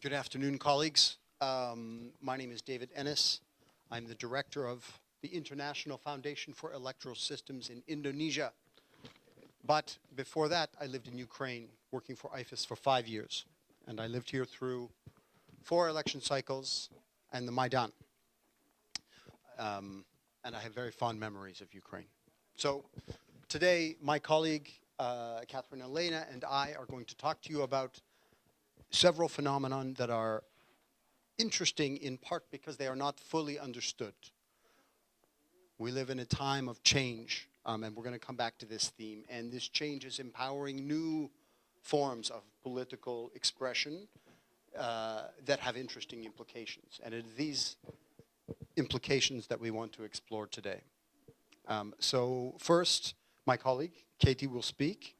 Good afternoon, colleagues. My name is David Ennis. I'm the director of the International Foundation for Electoral Systems in Indonesia. But before that, I lived in Ukraine, working for IFES for 5 years. And I lived here through 4 election cycles and the Maidan. And I have very fond memories of Ukraine. So today, my colleague, Katherine Ellena, and I are going to talk to you about several phenomena that are interesting in part because they are not fully understood. We live in a time of change, and we're going to come back to this theme. And this change is empowering new forms of political expression that have interesting implications. And it is these implications that we want to explore today. So first, my colleague, Katie, will speak.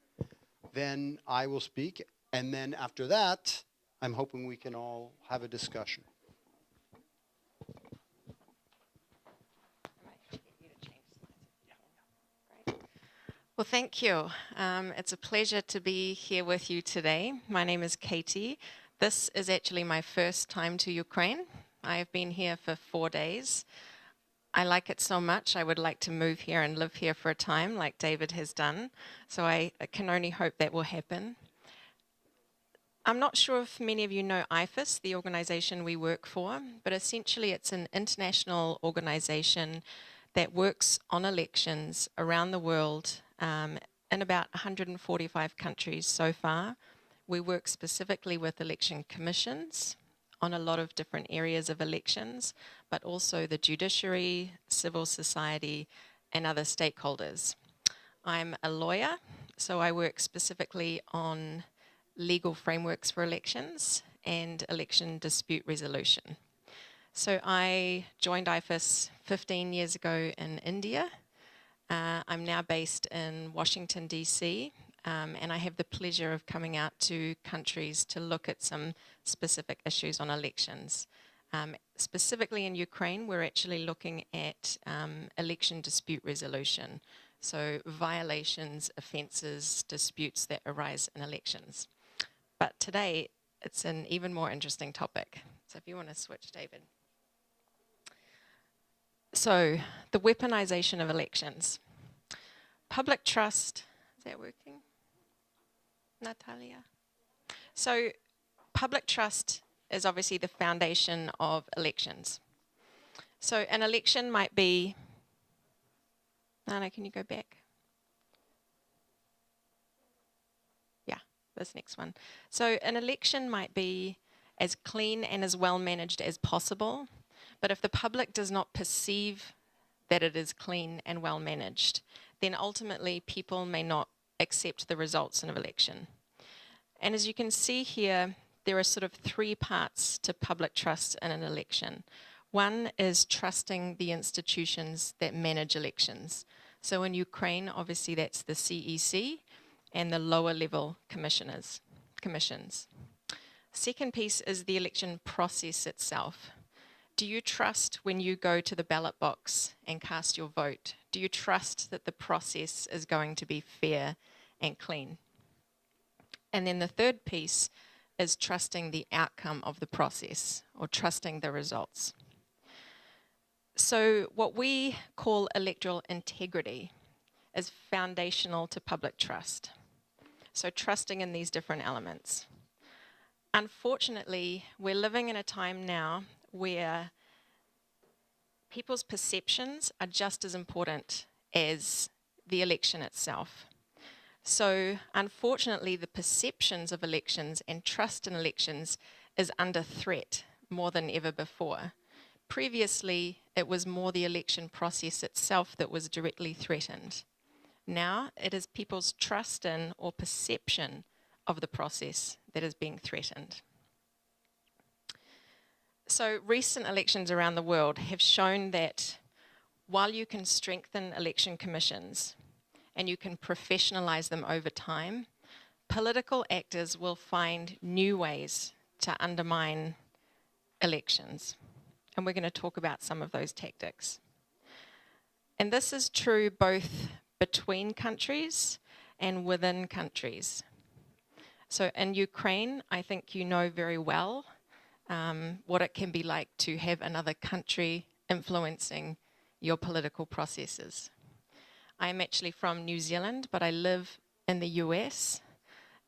Then I will speak. And then after that, I'm hoping we can all have a discussion. Well, thank you. It's a pleasure to be here with you today. My name is Katie. This is actually my first time to Ukraine. I have been here for 4 days. I like it so much, I would like to move here and live here for a time, like David has done. So I can only hope that will happen. I'm not sure if many of you know IFES, the organization we work for, but essentially it's an international organization that works on elections around the world in about 145 countries so far. We work specifically with election commissions on a lot of different areas of elections, but also the judiciary, civil society, and other stakeholders. I'm a lawyer, so I work specifically on legal frameworks for elections and election dispute resolution. So I joined IFES 15 years ago in India. I'm now based in Washington, D.C., and I have the pleasure of coming out to countries to look at some specific issues on elections. Specifically in Ukraine, we're actually looking at election dispute resolution, so violations, offences, disputes that arise in elections. But today, it's an even more interesting topic. So if you want to switch, David. So, the weaponization of elections. Public trust, is that working? Natalia? So, public trust is obviously the foundation of elections. So, an election might be, Nana, can you go back? This next one. So an election might be as clean and as well managed as possible, but if the public does not perceive that it is clean and well managed, then ultimately people may not accept the results in an election. And as you can see here, there are sort of 3 parts to public trust in an election. One is trusting the institutions that manage elections. So in Ukraine, obviously that's the CEC, and the lower level commissions. Second piece is the election process itself. Do you trust when you go to the ballot box and cast your vote? Do you trust that the process is going to be fair and clean? And then the third piece is trusting the outcome of the process, or trusting the results. So what we call electoral integrity is foundational to public trust. So trusting in these different elements. Unfortunately, we're living in a time now where people's perceptions are just as important as the election itself. So unfortunately, the perceptions of elections and trust in elections is under threat more than ever before. Previously, it was more the election process itself that was directly threatened. Now, it is people's trust in or perception of the process that is being threatened. So recent elections around the world have shown that while you can strengthen election commissions and you can professionalize them over time, political actors will find new ways to undermine elections. And we're going to talk about some of those tactics. And this is true both between countries and within countries. So in Ukraine, I think you know very well what it can be like to have another country influencing your political processes. I'm actually from New Zealand, but I live in the US,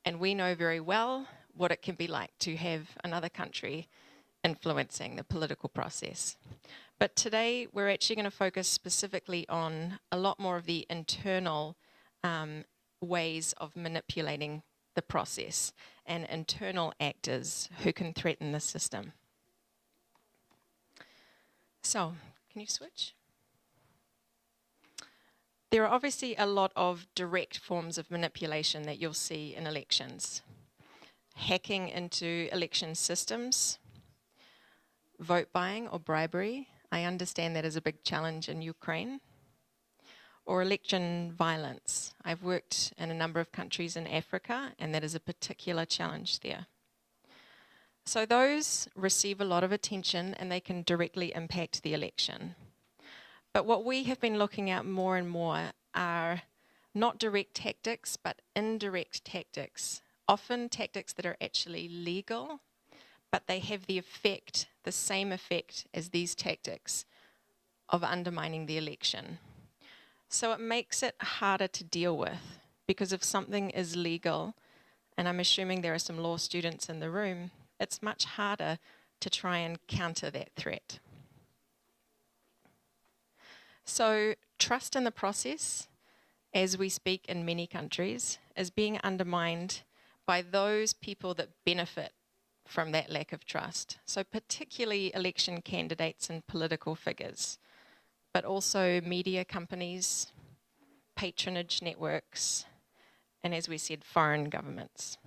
and we know very well what it can be like to have another country influencing the political process. But today, we're actually going to focus specifically on a lot more of the internal ways of manipulating the process and internal actors who can threaten the system. So, can you switch? There are obviously a lot of direct forms of manipulation that you'll see in elections. Hacking into election systems, vote buying or bribery. I understand that is a big challenge in Ukraine. Or election violence. I've worked in a number of countries in Africa, and that is a particular challenge there. So those receive a lot of attention, and they can directly impact the election. But what we have been looking at more and more are not direct tactics, but indirect tactics. Often tactics that are actually legal, but they have the effect, the same effect as these tactics of undermining the election. So it makes it harder to deal with, because if something is legal, and I'm assuming there are some law students in the room, it's much harder to try and counter that threat. So trust in the process, as we speak in many countries, is being undermined by those people that benefit from that lack of trust. So particularly election candidates and political figures, but also media companies, patronage networks, and as we said, foreign governments.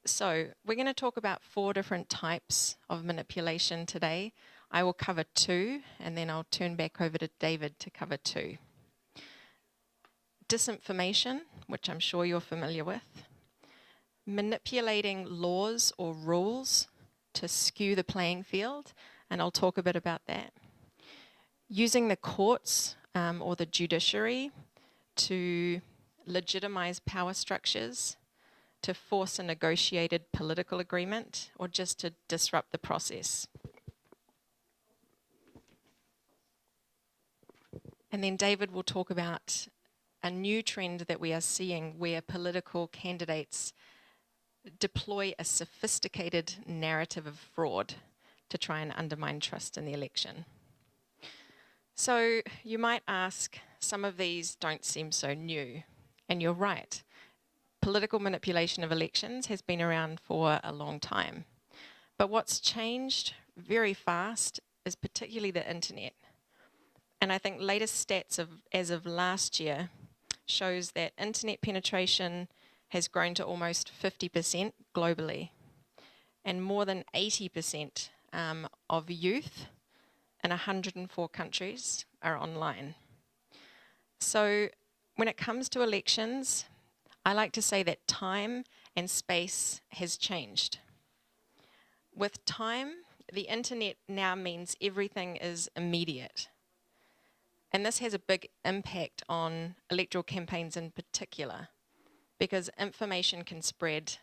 So we're going to talk about 4 different types of manipulation today. I will cover 2, and then I'll turn back over to David to cover 2. Disinformation, which I'm sure you're familiar with. Manipulating laws or rules to skew the playing field, and I'll talk a bit about that. Using the courts or the judiciary to legitimize power structures, to force a negotiated political agreement, or just to disrupt the process. And then David will talk about a new trend that we are seeing where political candidates deploy a sophisticated narrative of fraud to try and undermine trust in the election. So you might ask, some of these don't seem so new, and you're right. Political manipulation of elections has been around for a long time. But what's changed very fast is particularly the internet. And I think latest stats as of last year shows that internet penetration has grown to almost 50% globally. And more than 80% of youth in 104 countries are online. So when it comes to elections, I like to say that time and space has changed. With time, the internet now means everything is immediate. And this has a big impact on electoral campaigns in particular, because information can spread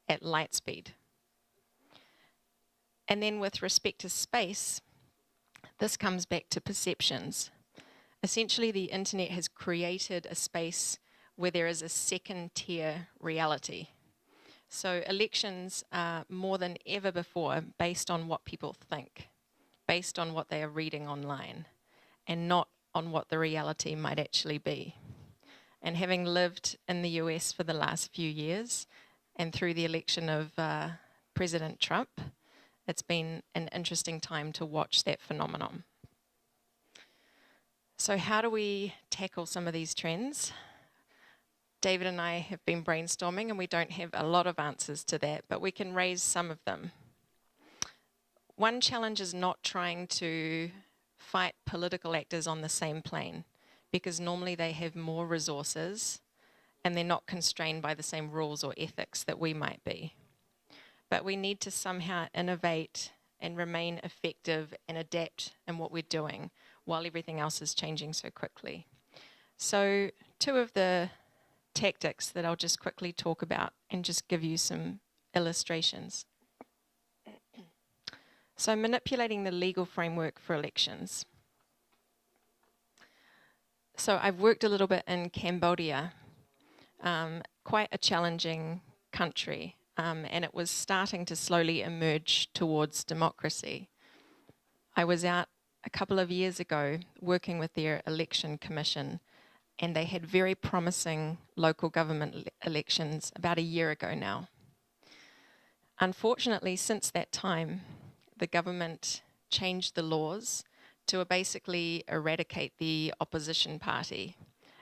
at light speed. And then with respect to space, this comes back to perceptions. Essentially, the internet has created a space where there is a second-tier reality. So elections are more than ever before based on what people think, based on what they are reading online, and not on what the reality might actually be. And having lived in the US for the last few years, and through the election of President Trump, it's been an interesting time to watch that phenomenon. So how do we tackle some of these trends? David and I have been brainstorming, and we don't have a lot of answers to that, but we can raise some of them. One challenge is not trying to fight political actors on the same plane, because normally they have more resources and they're not constrained by the same rules or ethics that we might be. But we need to somehow innovate and remain effective and adapt in what we're doing while everything else is changing so quickly. So 2 of the tactics that I'll just quickly talk about and just give you some illustrations. So manipulating the legal framework for elections. So I've worked a little bit in Cambodia, quite a challenging country, and it was starting to slowly emerge towards democracy. I was out a couple of years ago working with their election commission, and they had very promising local government elections about a year ago now. Unfortunately, since that time, the government changed the laws to basically eradicate the opposition party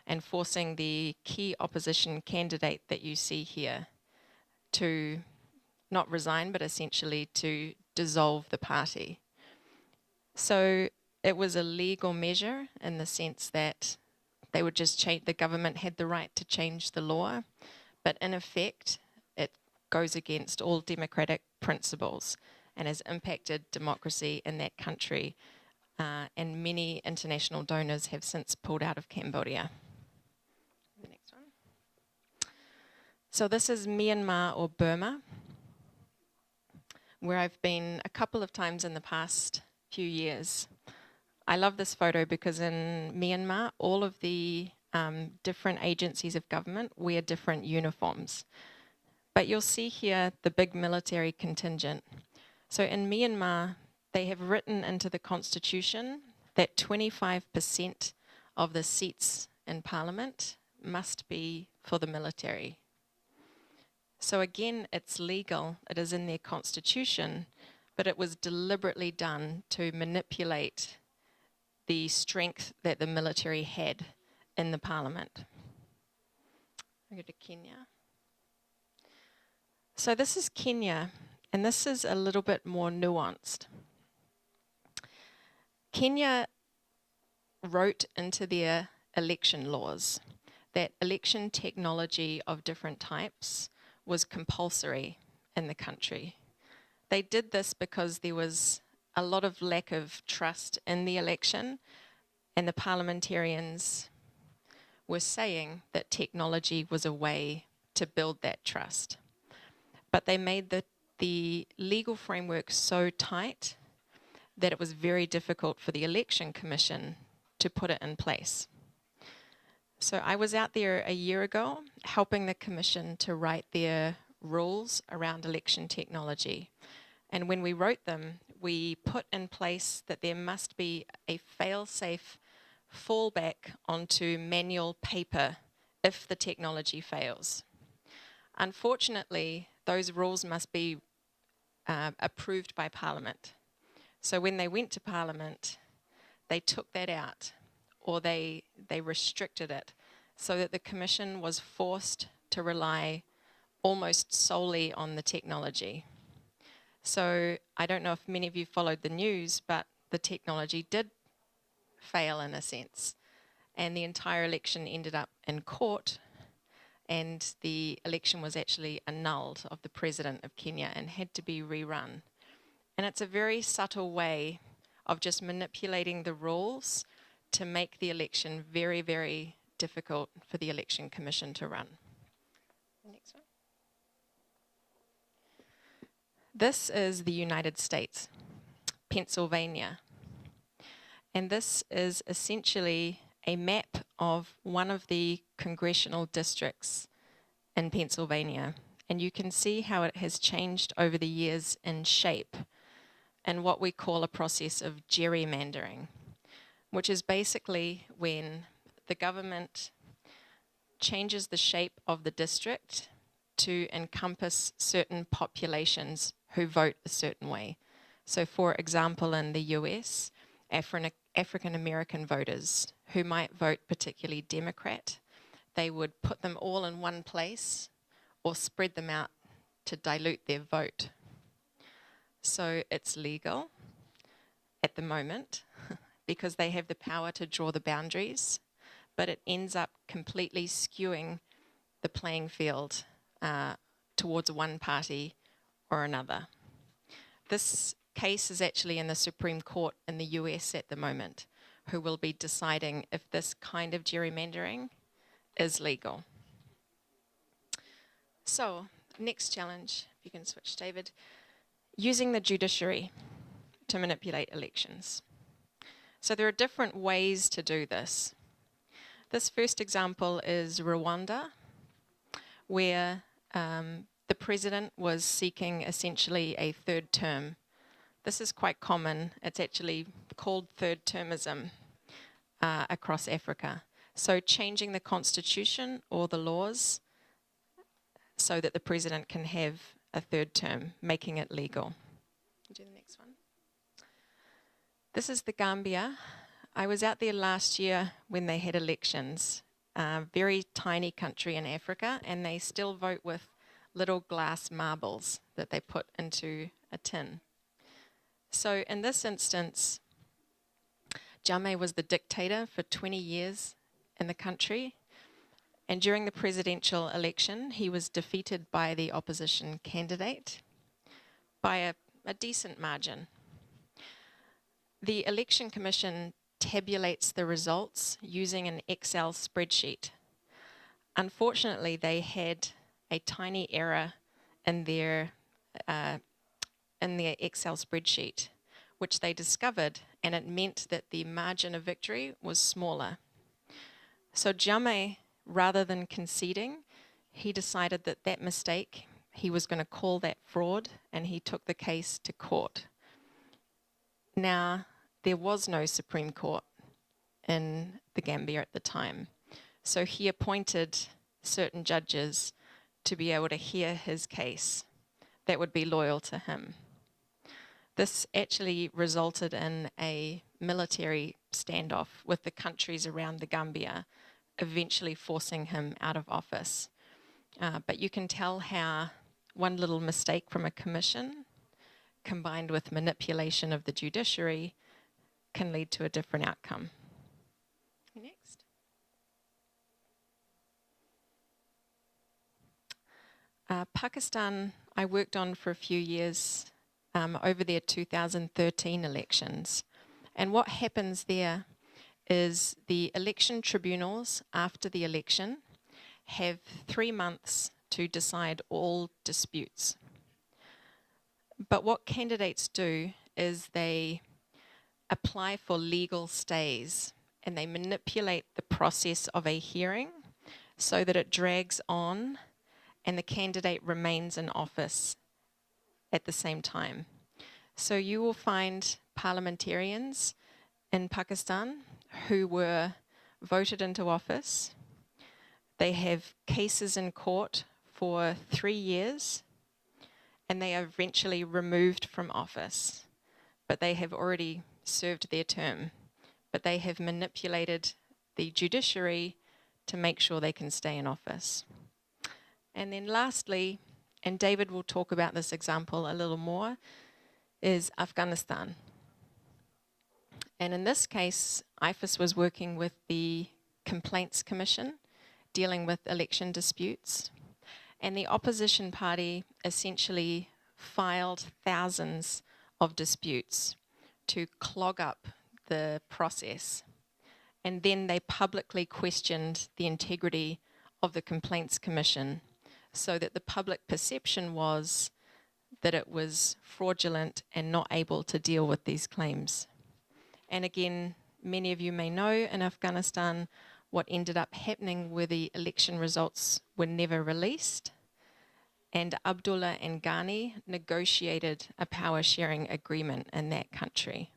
and forcing the key opposition candidate that you see here to not resign, but essentially to dissolve the party. So it was a legal measure in the sense that they would just change, the government had the right to change the law, but in effect, it goes against all democratic principles and has impacted democracy in that country. And many international donors have since pulled out of Cambodia. The next one. So this is Myanmar or Burma, where I've been a couple of times in the past few years. I love this photo because in Myanmar, all of the different agencies of government wear different uniforms. But you'll see here the big military contingent. So in Myanmar, they have written into the constitution that 25% of the seats in parliament must be for the military. So again, it's legal, it is in their constitution, but it was deliberately done to manipulate the strength that the military had in the parliament. I go to Kenya. So this is Kenya, and this is a little bit more nuanced. Kenya wrote into their election laws that election technology of different types was compulsory in the country. They did this because there was a lot of lack of trust in the election, and the parliamentarians were saying that technology was a way to build that trust. But they made the legal framework so tight that it was very difficult for the election commission to put it in place. So I was out there a year ago helping the commission to write their rules around election technology. And when we wrote them, we put in place that there must be a fail-safe fallback onto manual paper if the technology fails. Unfortunately, those rules must be approved by Parliament. So when they went to Parliament, they took that out, or they restricted it, so that the Commission was forced to rely almost solely on the technology. So I don't know if many of you followed the news, but the technology did fail in a sense, and the entire election ended up in court, and the election was actually annulled of the President of Kenya and had to be rerun. And it's a very subtle way of just manipulating the rules to make the election very, very difficult for the Election Commission to run. The next one. This is the United States, Pennsylvania. And this is essentially a map of one of the congressional districts in Pennsylvania. And you can see how it has changed over the years in shape, and what we call a process of gerrymandering, which is basically when the government changes the shape of the district to encompass certain populations who vote a certain way. So for example, in the US, African American voters who might vote particularly Democrat, they would put them all in one place or spread them out to dilute their vote. So it's legal at the moment because they have the power to draw the boundaries, but it ends up completely skewing the playing field towards one party or another. This case is actually in the Supreme Court in the US at the moment, who will be deciding if this kind of gerrymandering is legal. So, next challenge, if you can switch, David. Using the judiciary. to manipulate elections. So there are different ways to do this. This first example is Rwanda, where the president was seeking essentially a third term. This is quite common. It's actually called third termism across Africa. So changing the constitution or the laws so that the president can have a third term, making it legal. Do the next one. This is the Gambia. I was out there last year when they had elections. Very tiny country in Africa, and they still vote with little glass marbles that they put into a tin. So in this instance, Jammeh was the dictator for 20 years in the country, and during the presidential election, he was defeated by the opposition candidate by a decent margin. The Election Commission tabulates the results using an Excel spreadsheet. Unfortunately, they had a tiny error in their Excel spreadsheet, which they discovered, and it meant that the margin of victory was smaller. So Jammeh, rather than conceding, he decided that that mistake, he was going to call that fraud, and he took the case to court. Now, there was no Supreme Court in the Gambia at the time, so he appointed certain judges to be able to hear his case that would be loyal to him. This actually resulted in a military standoff with the countries around the Gambia, eventually forcing him out of office. But you can tell how one little mistake from a commission, combined with manipulation of the judiciary, can lead to a different outcome. Next. Pakistan, I worked on for a few years over their 2013 elections. And what happens there is the election tribunals after the election have 3 months to decide all disputes. But what candidates do is they apply for legal stays, and they manipulate the process of a hearing so that it drags on and the candidate remains in office at the same time. So you will find parliamentarians in Pakistan who were voted into office. They have cases in court for 3 years, and they are eventually removed from office, but they have already served their term. But they have manipulated the judiciary to make sure they can stay in office. And then lastly, and David will talk about this example a little more, is Afghanistan. And in this case, IFES was working with the Complaints Commission, dealing with election disputes. And the opposition party essentially filed thousands of disputes to clog up the process. And then they publicly questioned the integrity of the Complaints Commission, so that the public perception was that it was fraudulent and not able to deal with these claims. And again, many of you may know in Afghanistan what ended up happening where the election results were never released, and Abdullah and Ghani negotiated a power sharing agreement in that country.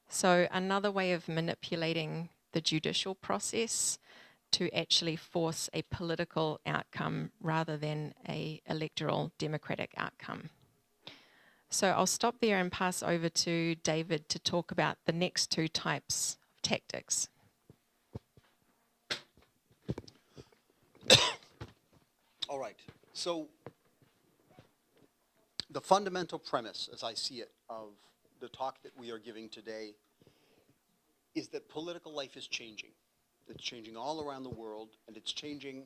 So another way of manipulating the judicial process to actually force a political outcome rather than an electoral democratic outcome. So I'll stop there and pass over to David to talk about the next 2 types of tactics. All right. So the fundamental premise, as I see it, of the talk that we are giving today is that political life is changing. It's changing all around the world, and it's changing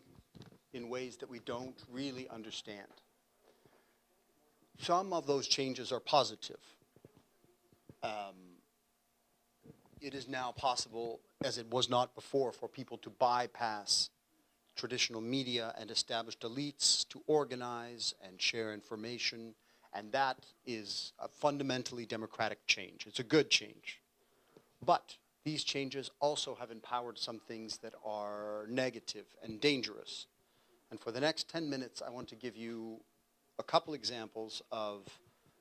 in ways that we don't really understand. Some of those changes are positive. It is now possible, as it was not before, for people to bypass traditional media and established elites to organize and share information And that is a fundamentally democratic change. It's a good change. But these changes also have empowered some things that are negative and dangerous. And for the next 10 minutes, I want to give you a couple examples of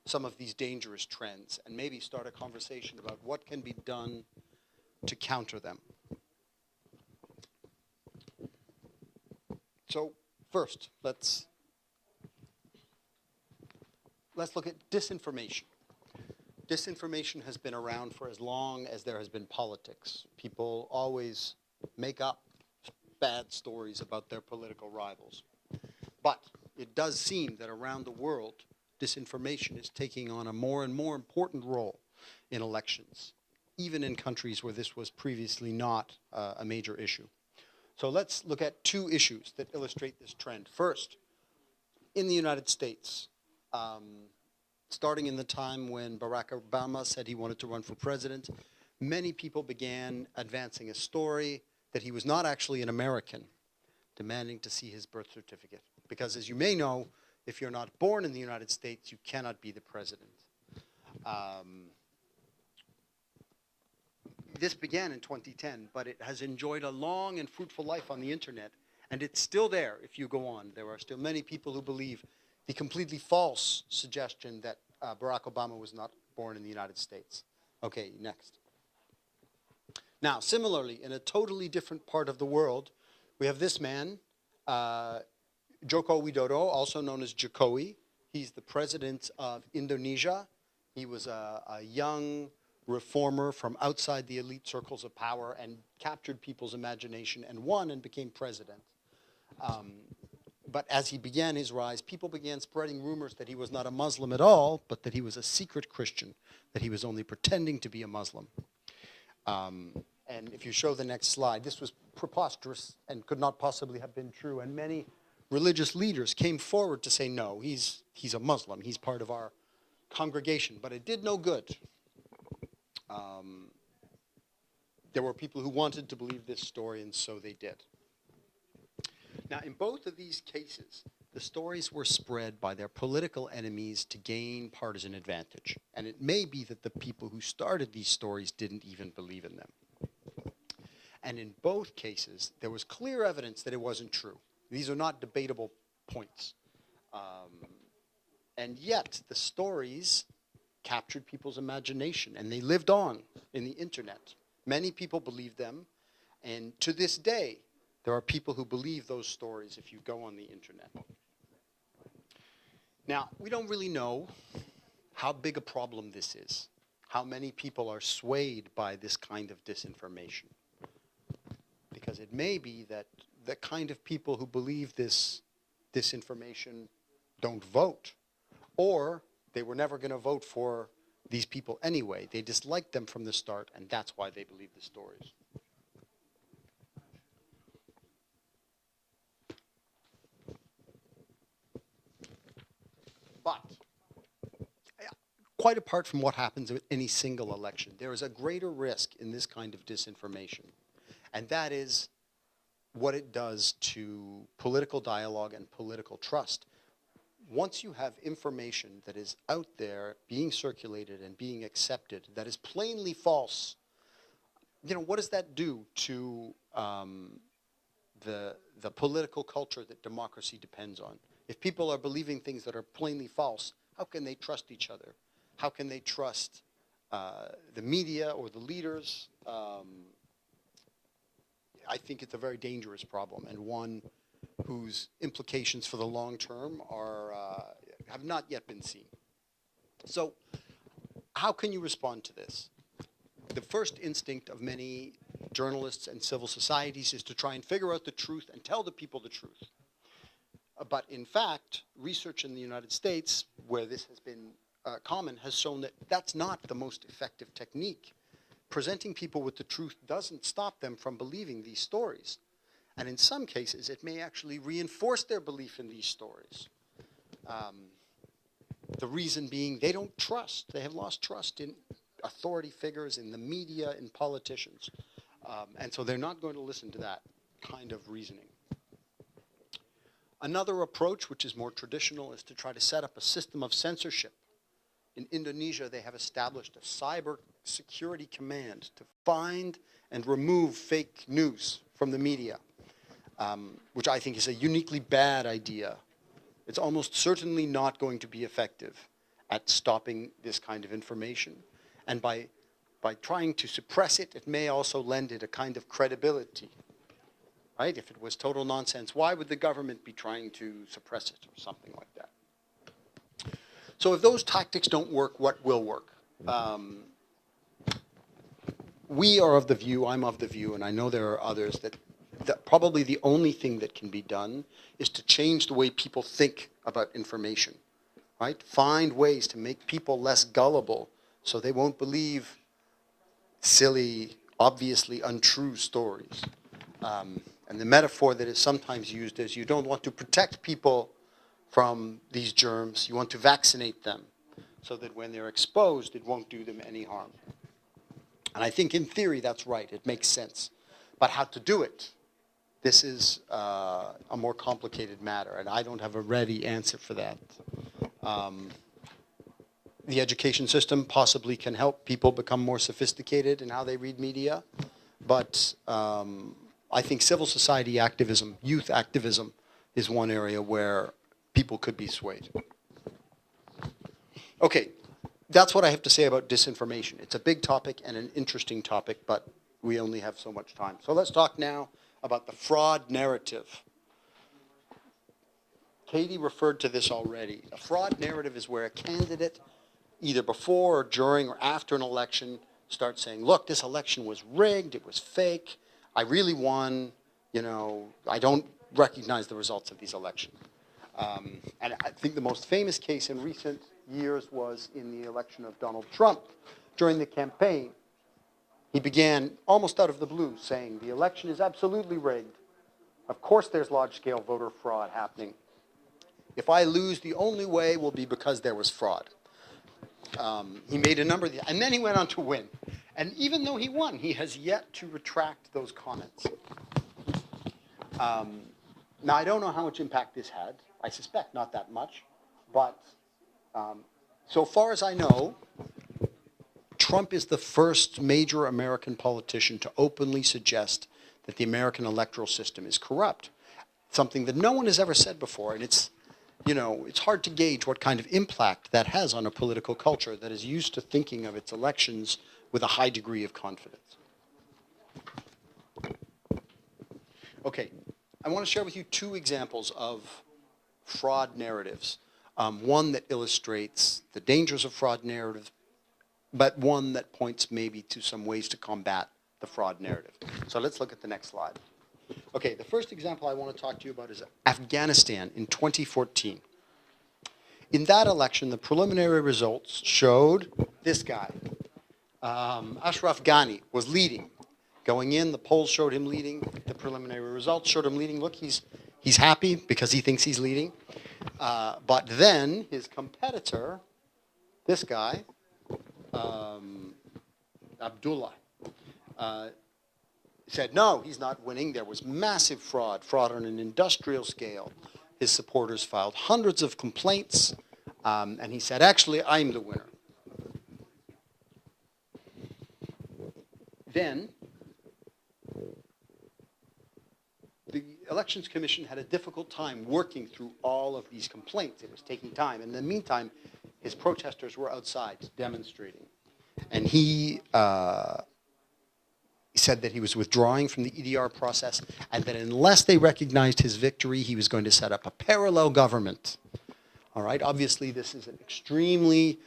some of these dangerous trends and maybe start a conversation about what can be done to counter them. So first, let's look at disinformation. Disinformation has been around for as long as there has been politics. People always make up bad stories about their political rivals. But it does seem that around the world, disinformation is taking on a more and more important role in elections, even in countries where this was previously not a major issue. So let's look at two issues that illustrate this trend. First, in the United States, starting in the time when Barack Obama said he wanted to run for president, many people began advancing a story that he was not actually an American, demanding to see his birth certificate. Because as you may know, if you're not born in the United States, you cannot be the president. This began in 2010, but it has enjoyed a long and fruitful life on the internet, and it's still there if you go on. There are still many people who believe the completely false suggestion that Barack Obama was not born in the United States. Okay, next. Now, similarly, in a totally different part of the world, we have this man, Joko Widodo, also known as Jokowi. He's the president of Indonesia. He was a young reformer from outside the elite circles of power and captured people's imagination and won and became president. But as he began his rise, people began spreading rumors that he was not a Muslim at all, but that he was a secret Christian, that he was only pretending to be a Muslim. And if you show the next slide, this was preposterous and could not possibly have been true. And many religious leaders came forward to say, no, he's a Muslim. He's part of our congregation. But it did no good. There were people who wanted to believe this story, and so they did. Now, in both of these cases, the stories were spread by their political enemies to gain partisan advantage. And it may be that the people who started these stories didn't even believe in them. And in both cases, there was clear evidence that it wasn't true. These are not debatable points. And yet, the stories captured people's imagination, and they lived on in the internet. Many people believed them, and to this day, there are people who believe those stories if you go on the internet. Now, we don't really know how big a problem this is, how many people are swayed by this kind of disinformation. Because it may be that the kind of people who believe this disinformation don't vote, or they were never going to vote for these people anyway. They disliked them from the start, and that's why they believe the stories. But quite apart from what happens with any single election, there is a greater risk in this kind of disinformation, and that is what it does to political dialogue and political trust. Once you have information that is out there being circulated and being accepted that is plainly false, what does that do to the political culture that democracy depends on? If people are believing things that are plainly false, how can they trust each other? How can they trust the media or the leaders? I think it's a very dangerous problem, and one whose implications for the long term have not yet been seen. So how can you respond to this? The first instinct of many journalists and civil societies is to try and figure out the truth and tell the people the truth. But in fact, research in the United States, where this has been common, has shown that that's not the most effective technique. Presenting people with the truth doesn't stop them from believing these stories. And in some cases, it may actually reinforce their belief in these stories. The reason being they don't trust. They have lost trust in authority figures, in the media, in politicians. And so they're not going to listen to that kind of reasoning. Another approach, which is more traditional, is to try to set up a system of censorship. In Indonesia, they have established a cyber security command to find and remove fake news from the media, which I think is a uniquely bad idea. It's almost certainly not going to be effective at stopping this kind of information. And by trying to suppress it, it may also lend it a kind of credibility. Right? If it was total nonsense, why would the government be trying to suppress it or something like that? So if those tactics don't work, what will work? We are of the view, I'm of the view, and I know there are others, that probably the only thing that can be done is to change the way people think about information. Right? Find ways to make people less gullible so they won't believe silly, obviously untrue stories. And the metaphor that is sometimes used is you don't want to protect people from these germs, you want to vaccinate them so that when they're exposed, it won't do them any harm. And I think in theory that's right, it makes sense. But how to do it, this is a more complicated matter, and I don't have a ready answer for that. The education system possibly can help people become more sophisticated in how they read media, but I think civil society activism, youth activism, is one area where people could be swayed. Okay, that's what I have to say about disinformation. It's a big topic and an interesting topic, but we only have so much time. So let's talk now about the fraud narrative. Katie referred to this already. A fraud narrative is where a candidate, either before or during or after an election, starts saying, look, this election was rigged, it was fake, I really won, you know, I don't recognize the results of these elections. And I think the most famous case in recent years was in the election of Donald Trump. During the campaign, he began almost out of the blue saying, the election is absolutely rigged. Of course there's large-scale voter fraud happening. If I lose, the only way will be because there was fraud. He made a number of these, and then he went on to win. And even though he won, he has yet to retract those comments. Now, I don't know how much impact this had. I suspect not that much. But so far as I know, Trump is the first major American politician to openly suggest that the American electoral system is corrupt. Something that no one has ever said before, and it's, you know, it's hard to gauge what kind of impact that has on a political culture that is used to thinking of its elections with a high degree of confidence. Okay, I want to share with you two examples of fraud narratives. One that illustrates the dangers of fraud narratives, but one that points maybe to some ways to combat the fraud narrative. So let's look at the next slide. Okay, the first example I want to talk to you about is Afghanistan in 2014. In that election, the preliminary results showed this guy. Ashraf Ghani was leading. Going in, the polls showed him leading. The preliminary results showed him leading. Look, he's happy because he thinks he's leading. But then his competitor, this guy, Abdullah, said, no, he's not winning. There was massive fraud on an industrial scale. His supporters filed hundreds of complaints, and he said, actually, I'm the winner. Then, the Elections Commission had a difficult time working through all of these complaints. It was taking time. In the meantime, his protesters were outside demonstrating. And he said that he was withdrawing from the EDR process and that unless they recognized his victory, he was going to set up a parallel government. All right, obviously this is an extremely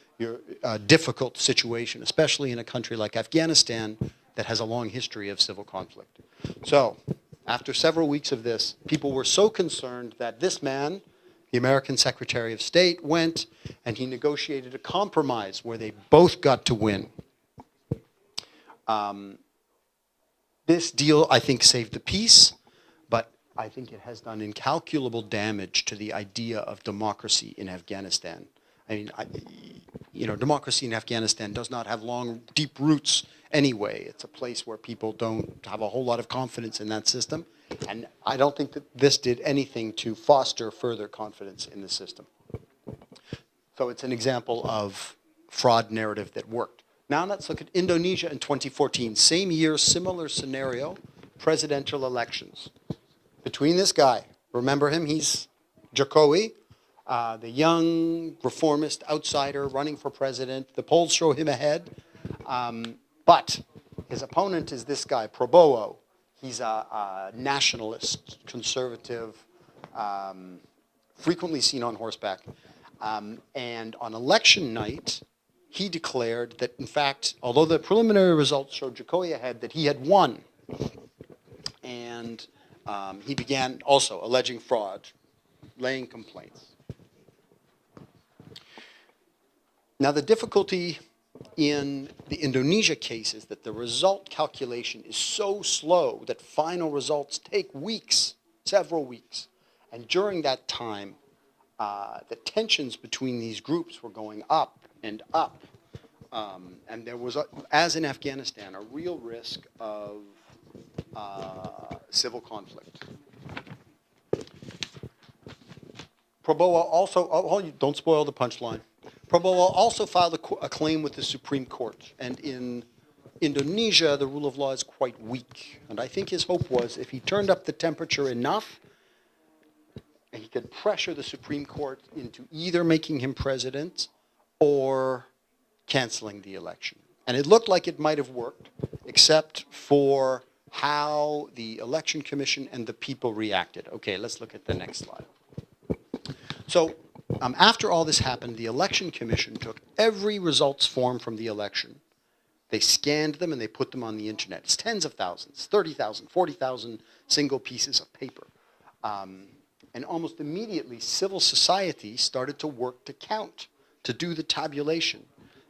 difficult situation, especially in a country like Afghanistan that has a long history of civil conflict. So, after several weeks of this, people were so concerned that this man, the American Secretary of State, went and he negotiated a compromise where they both got to win. This deal, I think, saved the peace, but I think it has done incalculable damage to the idea of democracy in Afghanistan. I mean, you know, democracy in Afghanistan does not have long, deep roots anyway. It's a place where people don't have a whole lot of confidence in that system. And I don't think that this did anything to foster further confidence in the system. So it's an example of fraud narrative that worked. Now let's look at Indonesia in 2014. Same year, similar scenario, presidential elections. Between this guy, remember him, he's Jokowi, the young reformist outsider running for president. The polls show him ahead. But his opponent is this guy, Prabowo. He's a nationalist, conservative, frequently seen on horseback. And on election night, he declared that, in fact, although the preliminary results showed Jokowi ahead, that he had won. And he began also alleging fraud, laying complaints. Now, the difficulty in the Indonesia case is that the result calculation is so slow that final results take weeks, several weeks. And during that time, the tensions between these groups were going up and up. And there was, as in Afghanistan, a real risk of civil conflict. Prabowo also, don't spoil the punchline. Prabowo also filed a claim with the Supreme Court. And in Indonesia, the rule of law is quite weak. And I think his hope was if he turned up the temperature enough, he could pressure the Supreme Court into either making him president or canceling the election. And it looked like it might have worked, except for how the Election Commission and the people reacted. Okay, let's look at the next slide. So after all this happened, the Election Commission took every results form from the election. They scanned them and they put them on the internet. It's tens of thousands, 30,000, 40,000 single pieces of paper. And almost immediately, civil society started to work to count, to do the tabulation.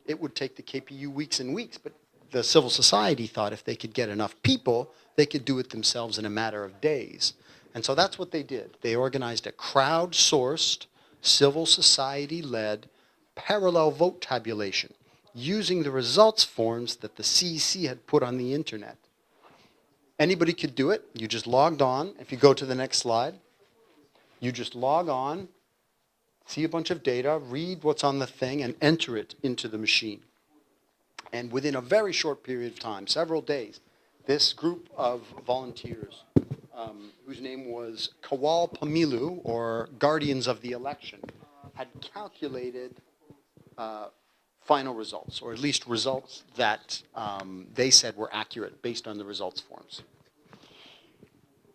It would take the KPU weeks and weeks, but the civil society thought if they could get enough people, they could do it themselves in a matter of days. And so that's what they did. They organized a crowd-sourced, civil society-led parallel vote tabulation using the results forms that the CEC had put on the internet. Anybody could do it. You just logged on. If you go to the next slide, you just log on, see a bunch of data, read what's on the thing, and enter it into the machine. And within a very short period of time, several days, this group of volunteers, whose name was Kawal Pemilu, or Guardians of the Election, had calculated final results, or at least results that they said were accurate based on the results forms.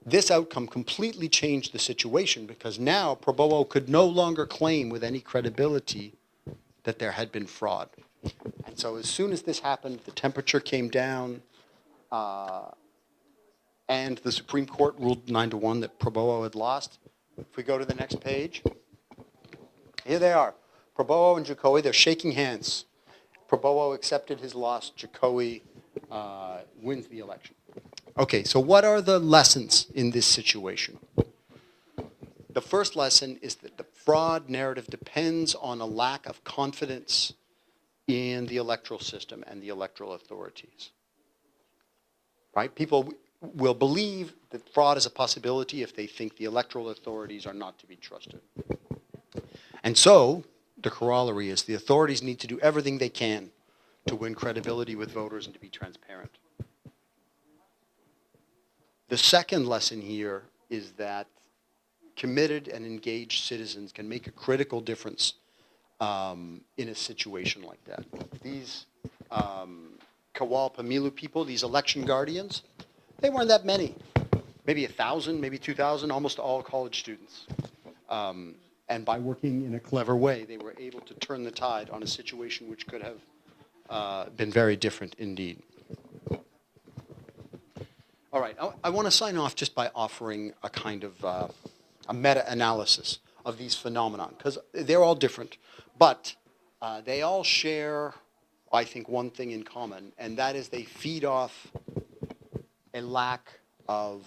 This outcome completely changed the situation because now Prabowo could no longer claim with any credibility that there had been fraud. And so as soon as this happened, the temperature came down, and the Supreme Court ruled 9-1 that Prabowo had lost. If we go to the next page, here they are. Prabowo and Jokowi, they're shaking hands. Prabowo accepted his loss. Jokowi wins the election. Okay, so what are the lessons in this situation? The first lesson is that the fraud narrative depends on a lack of confidence in the electoral system and the electoral authorities. Right? People will believe that fraud is a possibility if they think the electoral authorities are not to be trusted. And so, the corollary is the authorities need to do everything they can to win credibility with voters and to be transparent. The second lesson here is that committed and engaged citizens can make a critical difference in a situation like that. These Kawal Pemilu people, these election guardians, they weren't that many. Maybe 1,000, maybe 2,000, almost all college students. And by working in a clever way, they were able to turn the tide on a situation which could have been very different indeed. All right, I want to sign off just by offering a kind of a meta-analysis of these phenomena, because they're all different, but they all share, I think, one thing in common, and that is they feed off a lack of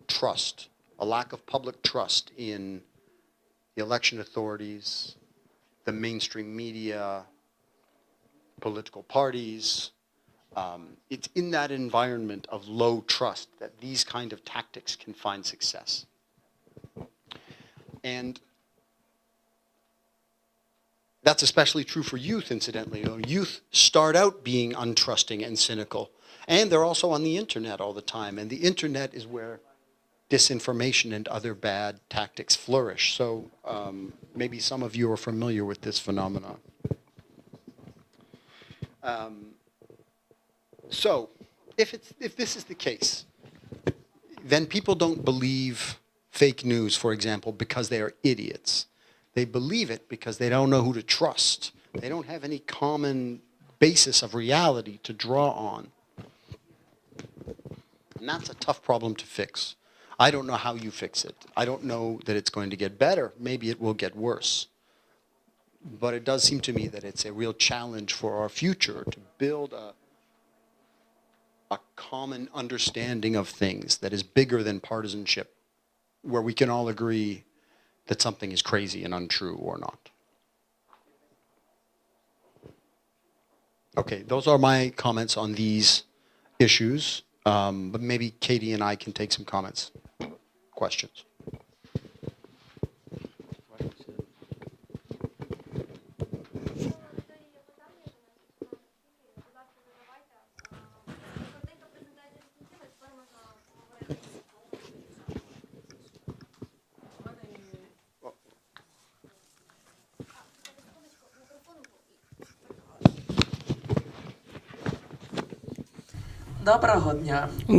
trust, a lack of public trust in the election authorities, the mainstream media, political parties, It's in that environment of low trust that these kind of tactics can find success. And that's especially true for youth, incidentally. You know, youth start out being untrusting and cynical, and they're also on the internet all the time. And the internet is where disinformation and other bad tactics flourish. So maybe some of you are familiar with this phenomenon. So if this is the case, then people don't believe fake news, for example, because they are idiots. They believe it because they don't know who to trust. They don't have any common basis of reality to draw on. And that's a tough problem to fix. I don't know how you fix it. I don't know that it's going to get better. Maybe it will get worse. But it does seem to me that it's a real challenge for our future to build a common understanding of things that is bigger than partisanship, where we can all agree that something is crazy and untrue or not. Okay, those are my comments on these issues, but maybe Katie and I can take some comments, questions.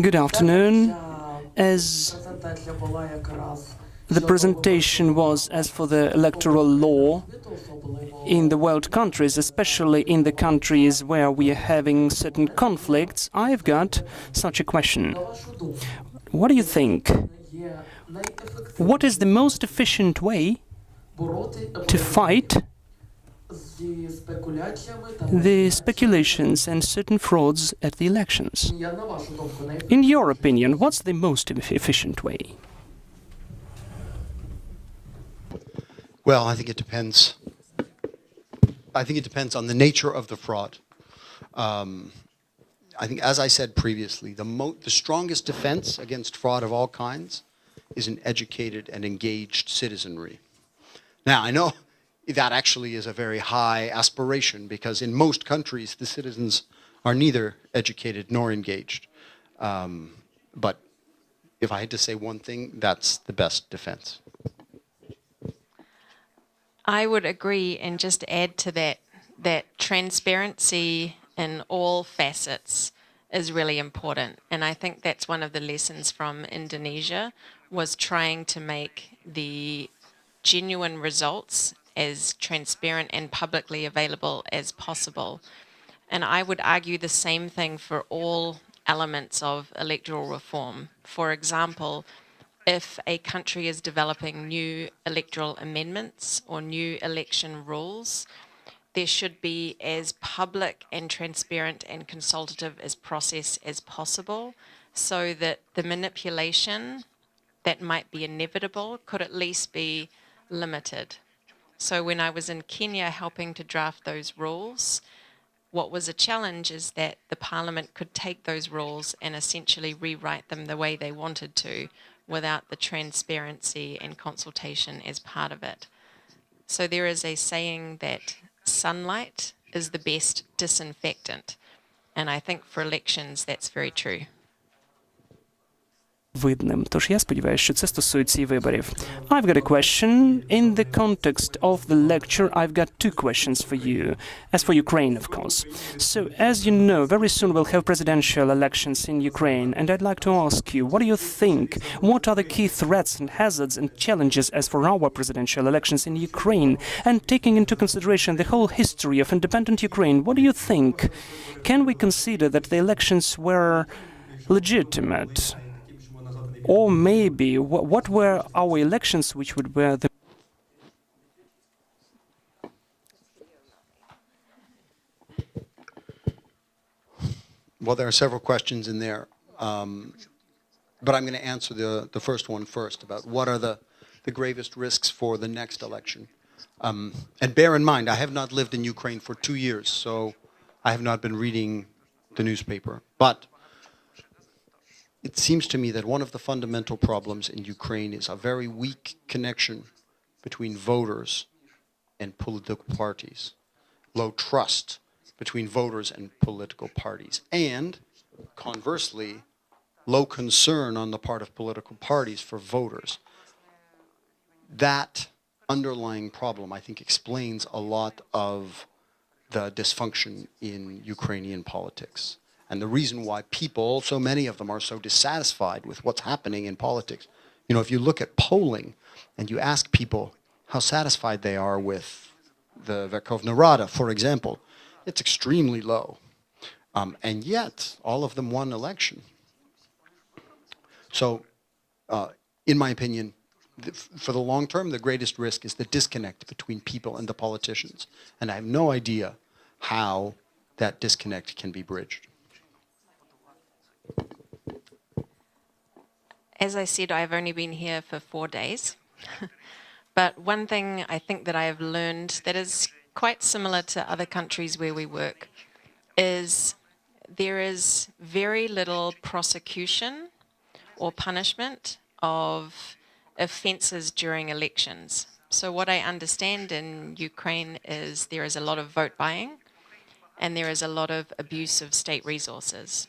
Good afternoon. As the presentation was as for the electoral law in the world countries, especially in the countries where we are having certain conflicts, I've got such a question. What do you think? What is the most efficient way to fight the speculations and certain frauds at the elections? In your opinion, what's the most efficient way? Well, I think it depends. I think it depends on the nature of the fraud. I think, as I said previously, the strongest defense against fraud of all kinds is an educated and engaged citizenry. Now, I know that actually is a very high aspiration, because in most countries the citizens are neither educated nor engaged. But if I had to say one thing, that's the best defense. I would agree, and just add to that transparency in all facets is really important. And I think that's one of the lessons from Indonesia, was trying to make the genuine results as transparent and publicly available as possible. And I would argue the same thing for all elements of electoral reform. For example, if a country is developing new electoral amendments or new election rules, there should be as public and transparent and consultative as process as possible, so that the manipulation that might be inevitable could at least be limited. So when I was in Kenya helping to draft those rules, what was a challenge is that the parliament could take those rules and essentially rewrite them the way they wanted to, without the transparency and consultation as part of it. So there is a saying that sunlight is the best disinfectant, and I think for elections that's very true. Видним. Тож я сподіваюся, що це стосується і виборів. I've got a question. In the context of the lecture, I've got two questions for you, as for Ukraine, of course. So, as you know, very soon we'll have presidential elections in Ukraine, and I'd like to ask you, what do you think? What are the key threats and hazards and challenges as for our presidential elections in Ukraine? And taking into consideration the whole history of independent Ukraine, what do you think? Can we consider that the elections were legitimate? Or maybe, what were our elections which were the... Well, there are several questions in there, but I'm going to answer the first one first, about what are the gravest risks for the next election. And bear in mind, I have not lived in Ukraine for 2 years, so I have not been reading the newspaper. But it seems to me that one of the fundamental problems in Ukraine is a very weak connection between voters and political parties, low trust between voters and political parties, and conversely, low concern on the part of political parties for voters. That underlying problem, I think, explains a lot of the dysfunction in Ukrainian politics. And the reason why people, so many of them, are so dissatisfied with what's happening in politics. You know, if you look at polling and you ask people how satisfied they are with the Verkhovna Rada, for example, it's extremely low. And yet, all of them won election. So, in my opinion, for the long term, the greatest risk is the disconnect between people and the politicians. And I have no idea how that disconnect can be bridged. As I said, I've only been here for 4 days. But one thing I think that I have learned that is quite similar to other countries where we work is there is very little prosecution or punishment of offences during elections. So what I understand in Ukraine is there is a lot of vote buying and there is a lot of abuse of state resources.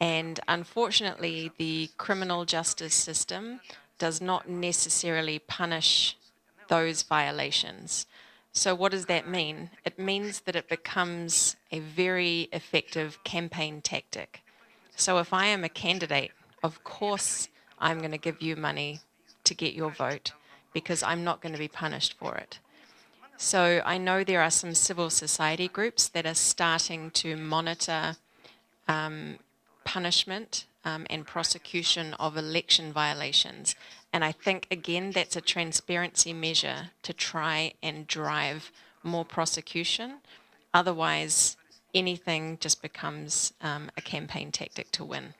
And unfortunately, the criminal justice system does not necessarily punish those violations. So what does that mean? It means that it becomes a very effective campaign tactic. So if I am a candidate, of course I'm going to give you money to get your vote because I'm not going to be punished for it. So I know there are some civil society groups that are starting to monitor punishment and prosecution of election violations. And I think, again, that's a transparency measure to try and drive more prosecution. Otherwise, anything just becomes a campaign tactic to win.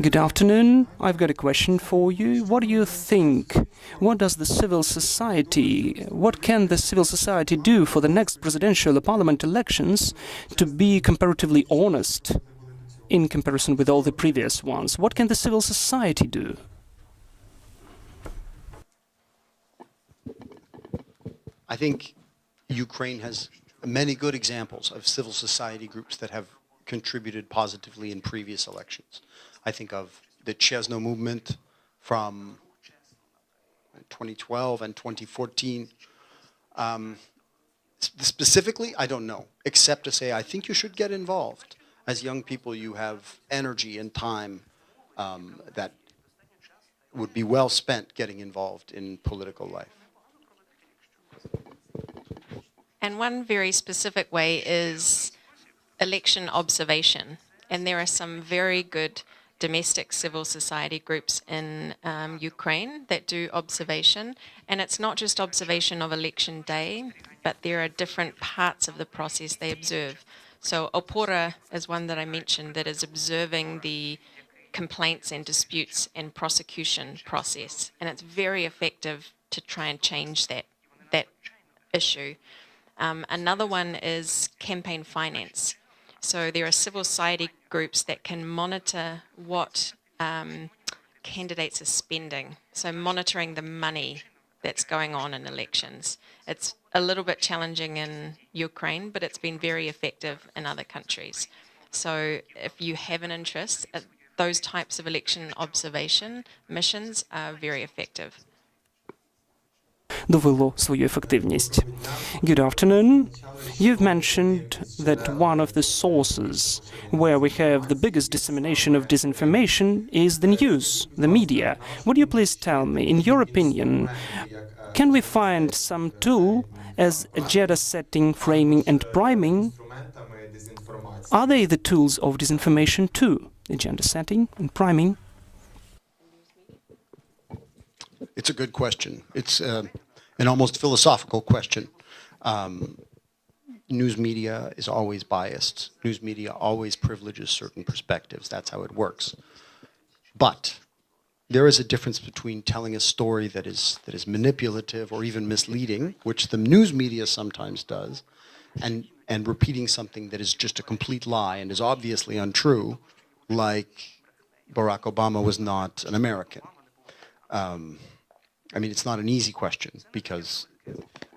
Good afternoon. I've got a question for you. What do you think? What can the civil society do for the next presidential or parliament elections to be comparatively honest in comparison with all the previous ones? What can the civil society do? I think Ukraine has many good examples of civil society groups that have contributed positively in previous elections. I think of the Chesno movement from 2012 and 2014. Specifically, I don't know, except to say I think you should get involved. As young people, you have energy and time that would be well spent getting involved in political life. And one very specific way is election observation. And there are some very good domestic civil society groups in Ukraine that do observation. And it's not just observation of election day, but there are different parts of the process they observe. So Opora is one that I mentioned that is observing the complaints and disputes and prosecution process. And it's very effective to try and change that issue. Another one is campaign finance. So there are civil society groups that can monitor what candidates are spending. So monitoring the money that's going on in elections. It's a little bit challenging in Ukraine, but it's been very effective in other countries. So if you have an interest, those types of election observation missions are very effective. Довело свою ефективність. Good afternoon. You've mentioned that one of the sources where we have the biggest dissemination of disinformation is the news, the media. Would you please tell me, in your opinion, can we find some tool as agenda setting, framing and priming? Are they the tools of disinformation too? Agenda setting and priming? It's a good question. It's an almost philosophical question. News media is always biased. News media always privileges certain perspectives. That's how it works. But there is a difference between telling a story that is manipulative or even misleading, which the news media sometimes does, and repeating something that is just a complete lie and is obviously untrue, like Barack Obama was not an American. I mean, it's not an easy question, because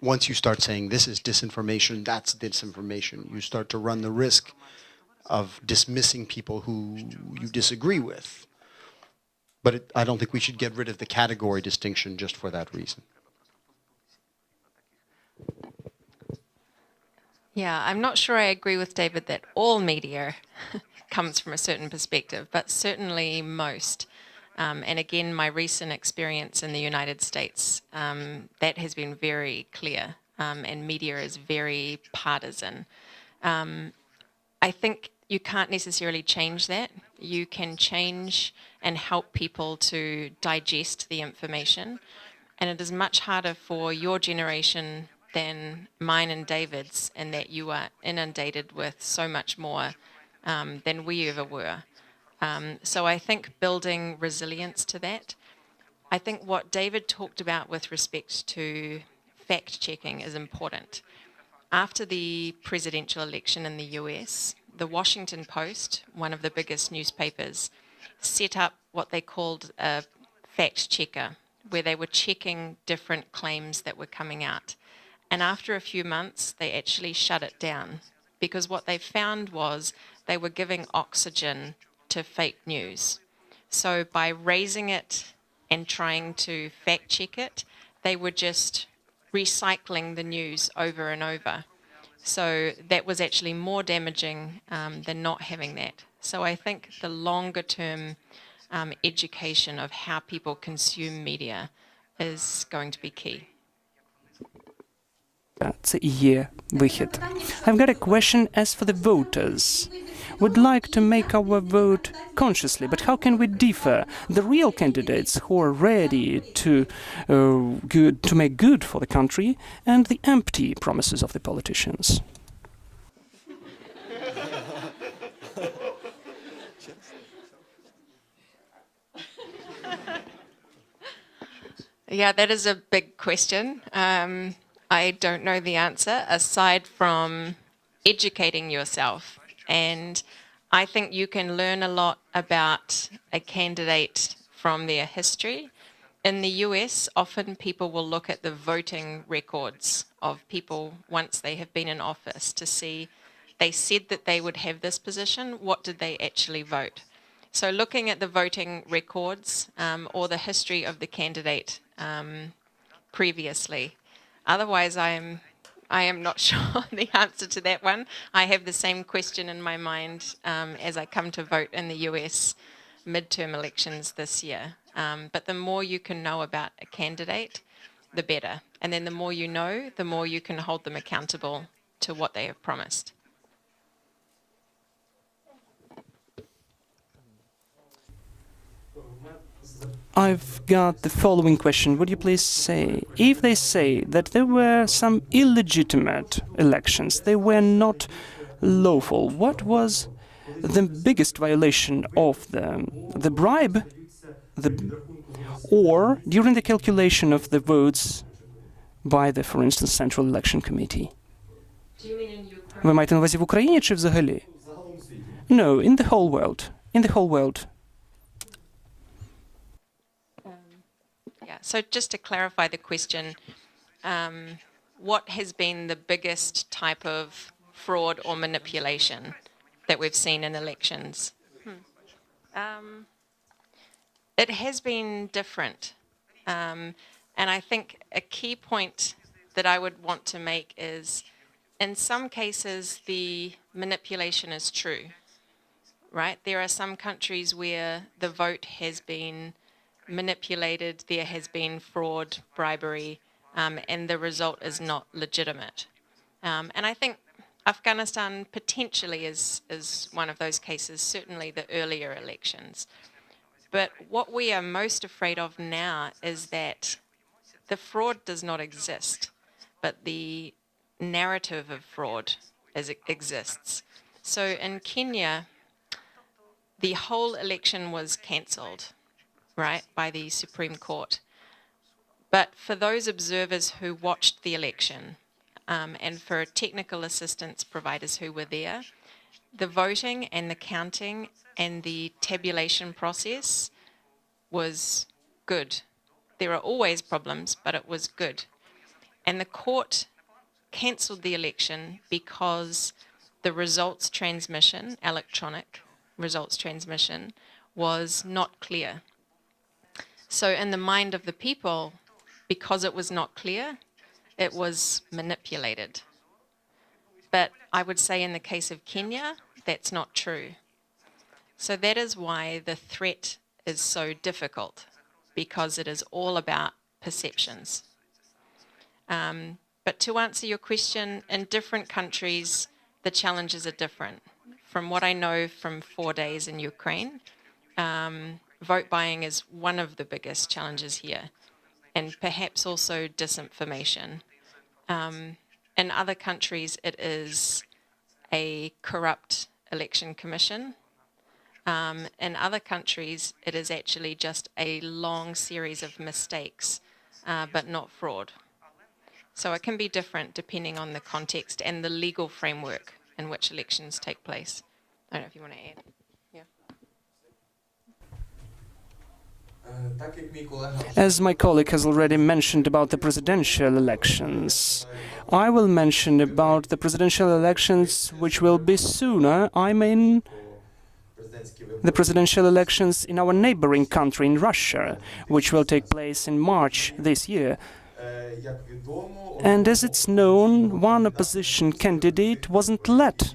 once you start saying this is disinformation, that's disinformation, you start to run the risk of dismissing people who you disagree with. But I don't think we should get rid of the category distinction just for that reason. Yeah, I'm not sure I agree with David that all media comes from a certain perspective, but certainly most. And again, my recent experience in the United States, that has been very clear, and media is very partisan. I think you can't necessarily change that. You can change and help people to digest the information. And it is much harder for your generation than mine and David's, in that you are inundated with so much more than we ever were. So I think building resilience to that. I think what David talked about with respect to fact-checking is important. After the presidential election in the US, the Washington Post, one of the biggest newspapers, set up what they called a fact checker, where they were checking different claims that were coming out. And after a few months, they actually shut it down, because what they found was they were giving oxygen to fake news. So by raising it and trying to fact check it, they were just recycling the news over and over. So that was actually more damaging than not having that. So I think the longer term education of how people consume media is going to be key. Це і є вихід. I've got a question as for the voters. We'd like to make our vote consciously, but how can we differ the real candidates who are ready to make good for the country and the empty promises of the politicians? Yeah, that is a big question. I don't know the answer, aside from educating yourself. And I think you can learn a lot about a candidate from their history. In the US, often people will look at the voting records of people once they have been in office to see, they said that they would have this position, what did they actually vote? So looking at the voting records or the history of the candidate previously. Otherwise, I am not sure the answer to that one. I have the same question in my mind as I come to vote in the US midterm elections this year. But the more you can know about a candidate, the better. And then the more you know, the more you can hold them accountable to what they have promised. I've got the following question. Would you please say, if they say that there were some illegitimate elections, they were not lawful, what was the biggest violation of the bribe, or during the calculation of the votes by the, for instance, Central Election Committee? Ви маєте на увазі в Україні чи взагалі? No, in the whole world. In the whole world. Yeah, so just to clarify the question, what has been the biggest type of fraud or manipulation that we've seen in elections? It has been different. And I think a key point that I would want to make is, in some cases, the manipulation is true, right? There are some countries where the vote has been manipulated, there has been fraud, bribery, and the result is not legitimate. And I think Afghanistan potentially is one of those cases, certainly the earlier elections. But what we are most afraid of now is that the fraud does not exist, but the narrative of fraud exists. So in Kenya, the whole election was cancelled. right, by the Supreme Court. But for those observers who watched the election, and for technical assistance providers who were there, the voting and the counting and the tabulation process was good. There are always problems, but it was good. And the court cancelled the election because the results transmission, electronic results transmission, was not clear. So in the mind of the people, because it was not clear, it was manipulated. But I would say in the case of Kenya, that's not true. So that is why the threat is so difficult, because it is all about perceptions. But to answer your question, in different countries, the challenges are different. From what I know from 4 days in Ukraine, vote buying is one of the biggest challenges here, and perhaps also disinformation. In other countries, it is a corrupt election commission. In other countries, it is actually just a long series of mistakes, but not fraud. So it can be different depending on the context and the legal framework in which elections take place. I don't know if you want to add. As my colleague has already mentioned about the presidential elections, I will mention about the presidential elections which will be sooner. I mean, the presidential elections in our neighboring country, in Russia, which will take place in March this year. And as it's known, one opposition candidate wasn't let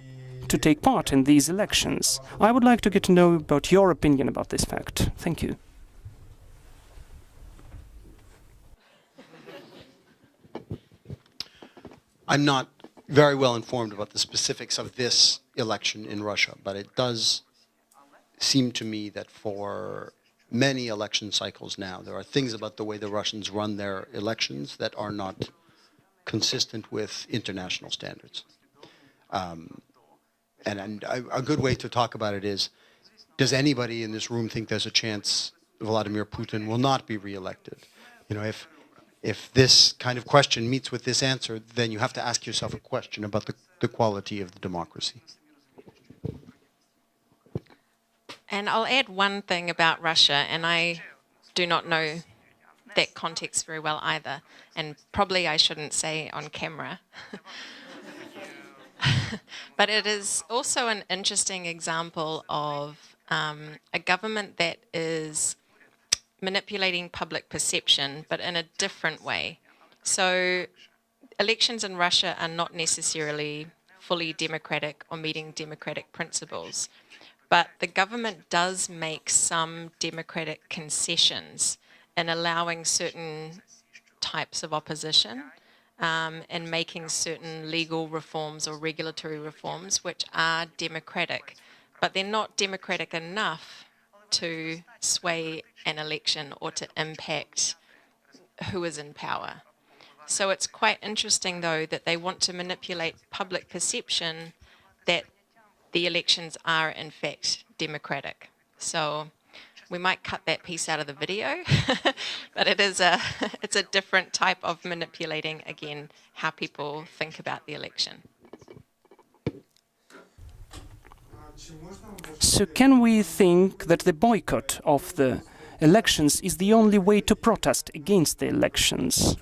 to take part in these elections. I would like to get to know about your opinion about this fact. Thank you. I'm not very well informed about the specifics of this election in Russia, but it does seem to me that for many election cycles now, there are things about the way the Russians run their elections that are not consistent with international standards. And a good way to talk about it is, does anybody in this room think there's a chance Vladimir Putin will not be reelected? You know, if this kind of question meets with this answer, then you have to ask yourself a question about the quality of the democracy. And I'll add one thing about Russia, and I do not know that context very well either, and probably I shouldn't say on camera. But it is also an interesting example of a government that is manipulating public perception, but in a different way. So elections in Russia are not necessarily fully democratic or meeting democratic principles, but the government does make some democratic concessions in allowing certain types of opposition and making certain legal reforms or regulatory reforms which are democratic, but they're not democratic enough to sway an election or to impact who is in power. So it's quite interesting, though, that they want to manipulate public perception that the elections are, in fact, democratic. So we might cut that piece out of the video, but it's a different type of manipulating, again, how people think about the election. So can we think that the boycott of the elections is the only way to protest against the elections,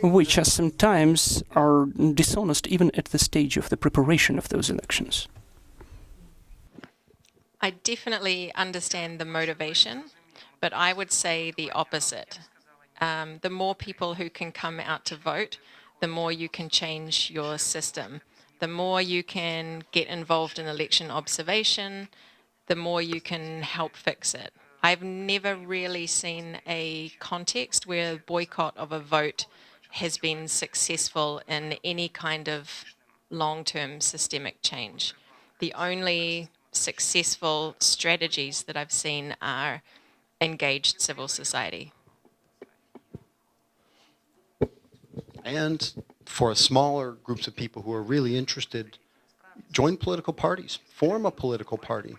which are sometimes are dishonest even at the stage of the preparation of those elections? I definitely understand the motivation, but I would say the opposite. The more people who can come out to vote, the more you can change your system. The more you can get involved in election observation, the more you can help fix it. I've never really seen a context where boycott of a vote has been successful in any kind of long-term systemic change. The only successful strategies that I've seen are engaged civil society. And for smaller groups of people who are really interested, join political parties, form a political party.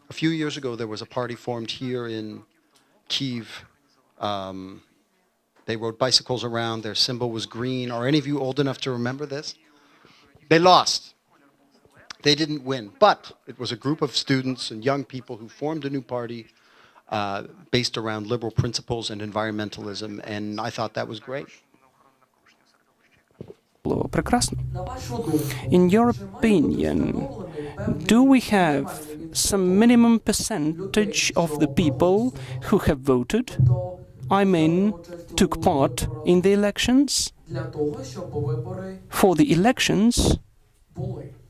a few years ago, there was a party formed here in Kyiv. They rode bicycles around. Their symbol was green. Are any of you old enough to remember this? They lost. They didn't win. But it was a group of students and young people who formed a new party based around liberal principles and environmentalism. And I thought that was great. Прекрасно. In your opinion, do we have some minimum percentage of the people who have voted, I mean, took part in the elections, for the elections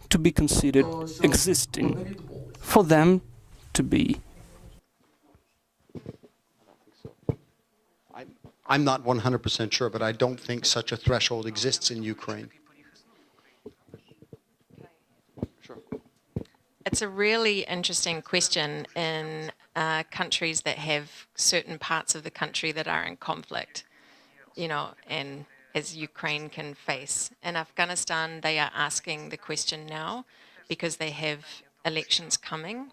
to be considered existing, for them to be? I'm not 100% sure, but I don't think such a threshold exists in Ukraine. Sure. It's a really interesting question in countries that have certain parts of the country that are in conflict, you know, and as Ukraine can face. In Afghanistan, they are asking the question now because they have elections coming,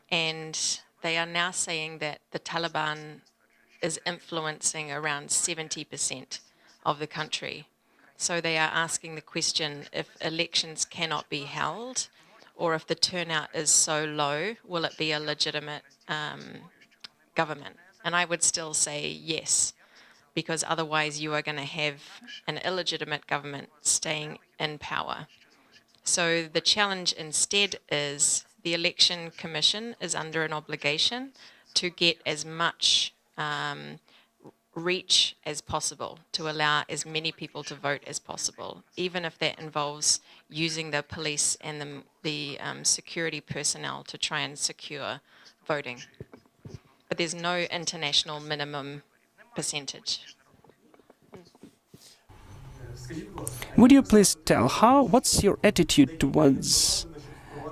and they are now saying that the Taliban is influencing around 70% of the country. So they are asking the question, if elections cannot be held, or if the turnout is so low, will it be a legitimate government? And I would still say yes, because otherwise you are going to have an illegitimate government staying in power. So the challenge instead is the Election Commission is under an obligation to get as much reach as possible, to allow as many people to vote as possible, even if that involves using the police and the security personnel to try and secure voting. But there's no international minimum percentage. Would you please tell what's your attitude towards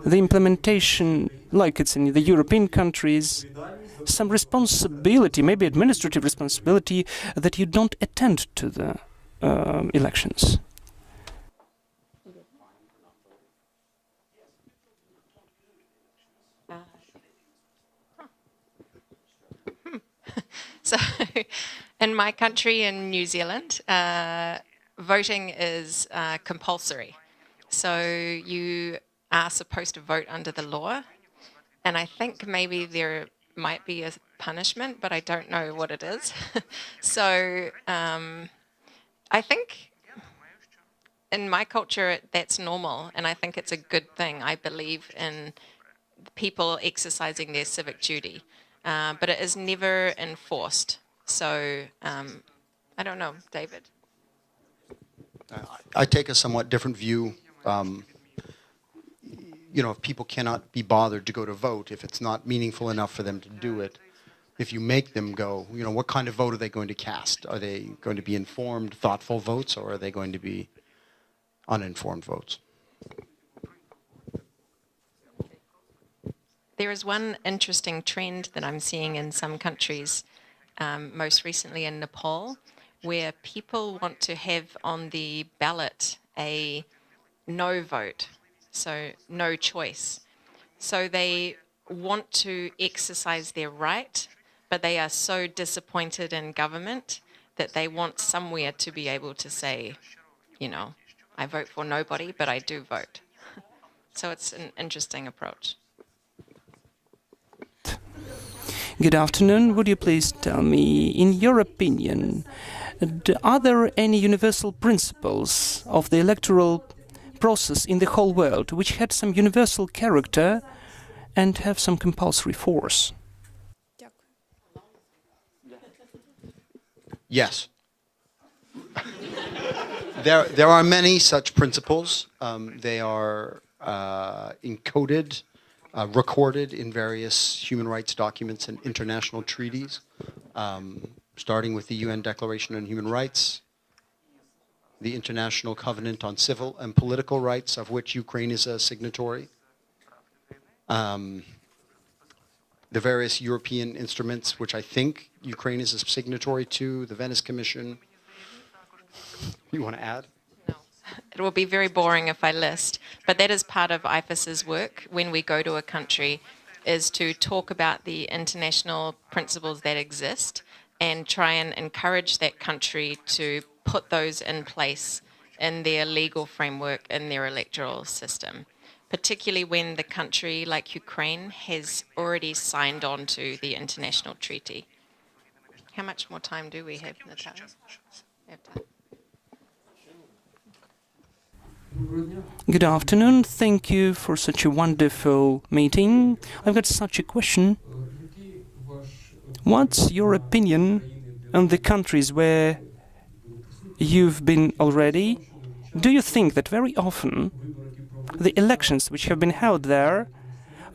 the implementation, like it's in the European countries, some responsibility, maybe administrative responsibility, that you don't attend to the elections? So in my country, in New Zealand, voting is compulsory. So you are supposed to vote under the law. And I think maybe there might be a punishment, but I don't know what it is. So I think in my culture, that's normal. And I think it's a good thing. I believe in people exercising their civic duty. But it is never enforced. So I don't know, David. I take a somewhat different view. You know, if people cannot be bothered to go to vote, if it's not meaningful enough for them to do it, if you make them go, you know, what kind of vote are they going to cast? Are they going to be informed, thoughtful votes, or are they going to be uninformed votes? There is one interesting trend that I'm seeing in some countries, most recently in Nepal, where people want to have on the ballot a no vote, so no choice. So they want to exercise their right, but they are so disappointed in government that they want somewhere to be able to say, you know, I vote for nobody, but I do vote. So it's an interesting approach. Good afternoon. Would you please tell me, in your opinion, are there any universal principles of the electoral process in the whole world which had some universal character and have some compulsory force? Yes. There are many such principles. They are encoded, recorded in various human rights documents and international treaties, starting with the UN Declaration on Human Rights, the International Covenant on Civil and Political Rights, of which Ukraine is a signatory, the various European instruments, which I think Ukraine is a signatory to, the Venice Commission. You want to add? No. It will be very boring if I list, but that is part of IFES's work when we go to a country, is to talk about the international principles that exist and try and encourage that country to put those in place in their legal framework, in their electoral system, particularly when the country, like Ukraine, has already signed on to the international treaty. How much more time do we have, Natalia? We have time. Good afternoon. Thank you for such a wonderful meeting. I've got such a question. What's your opinion on the countries where you've been already? Do you think that very often the elections which have been held there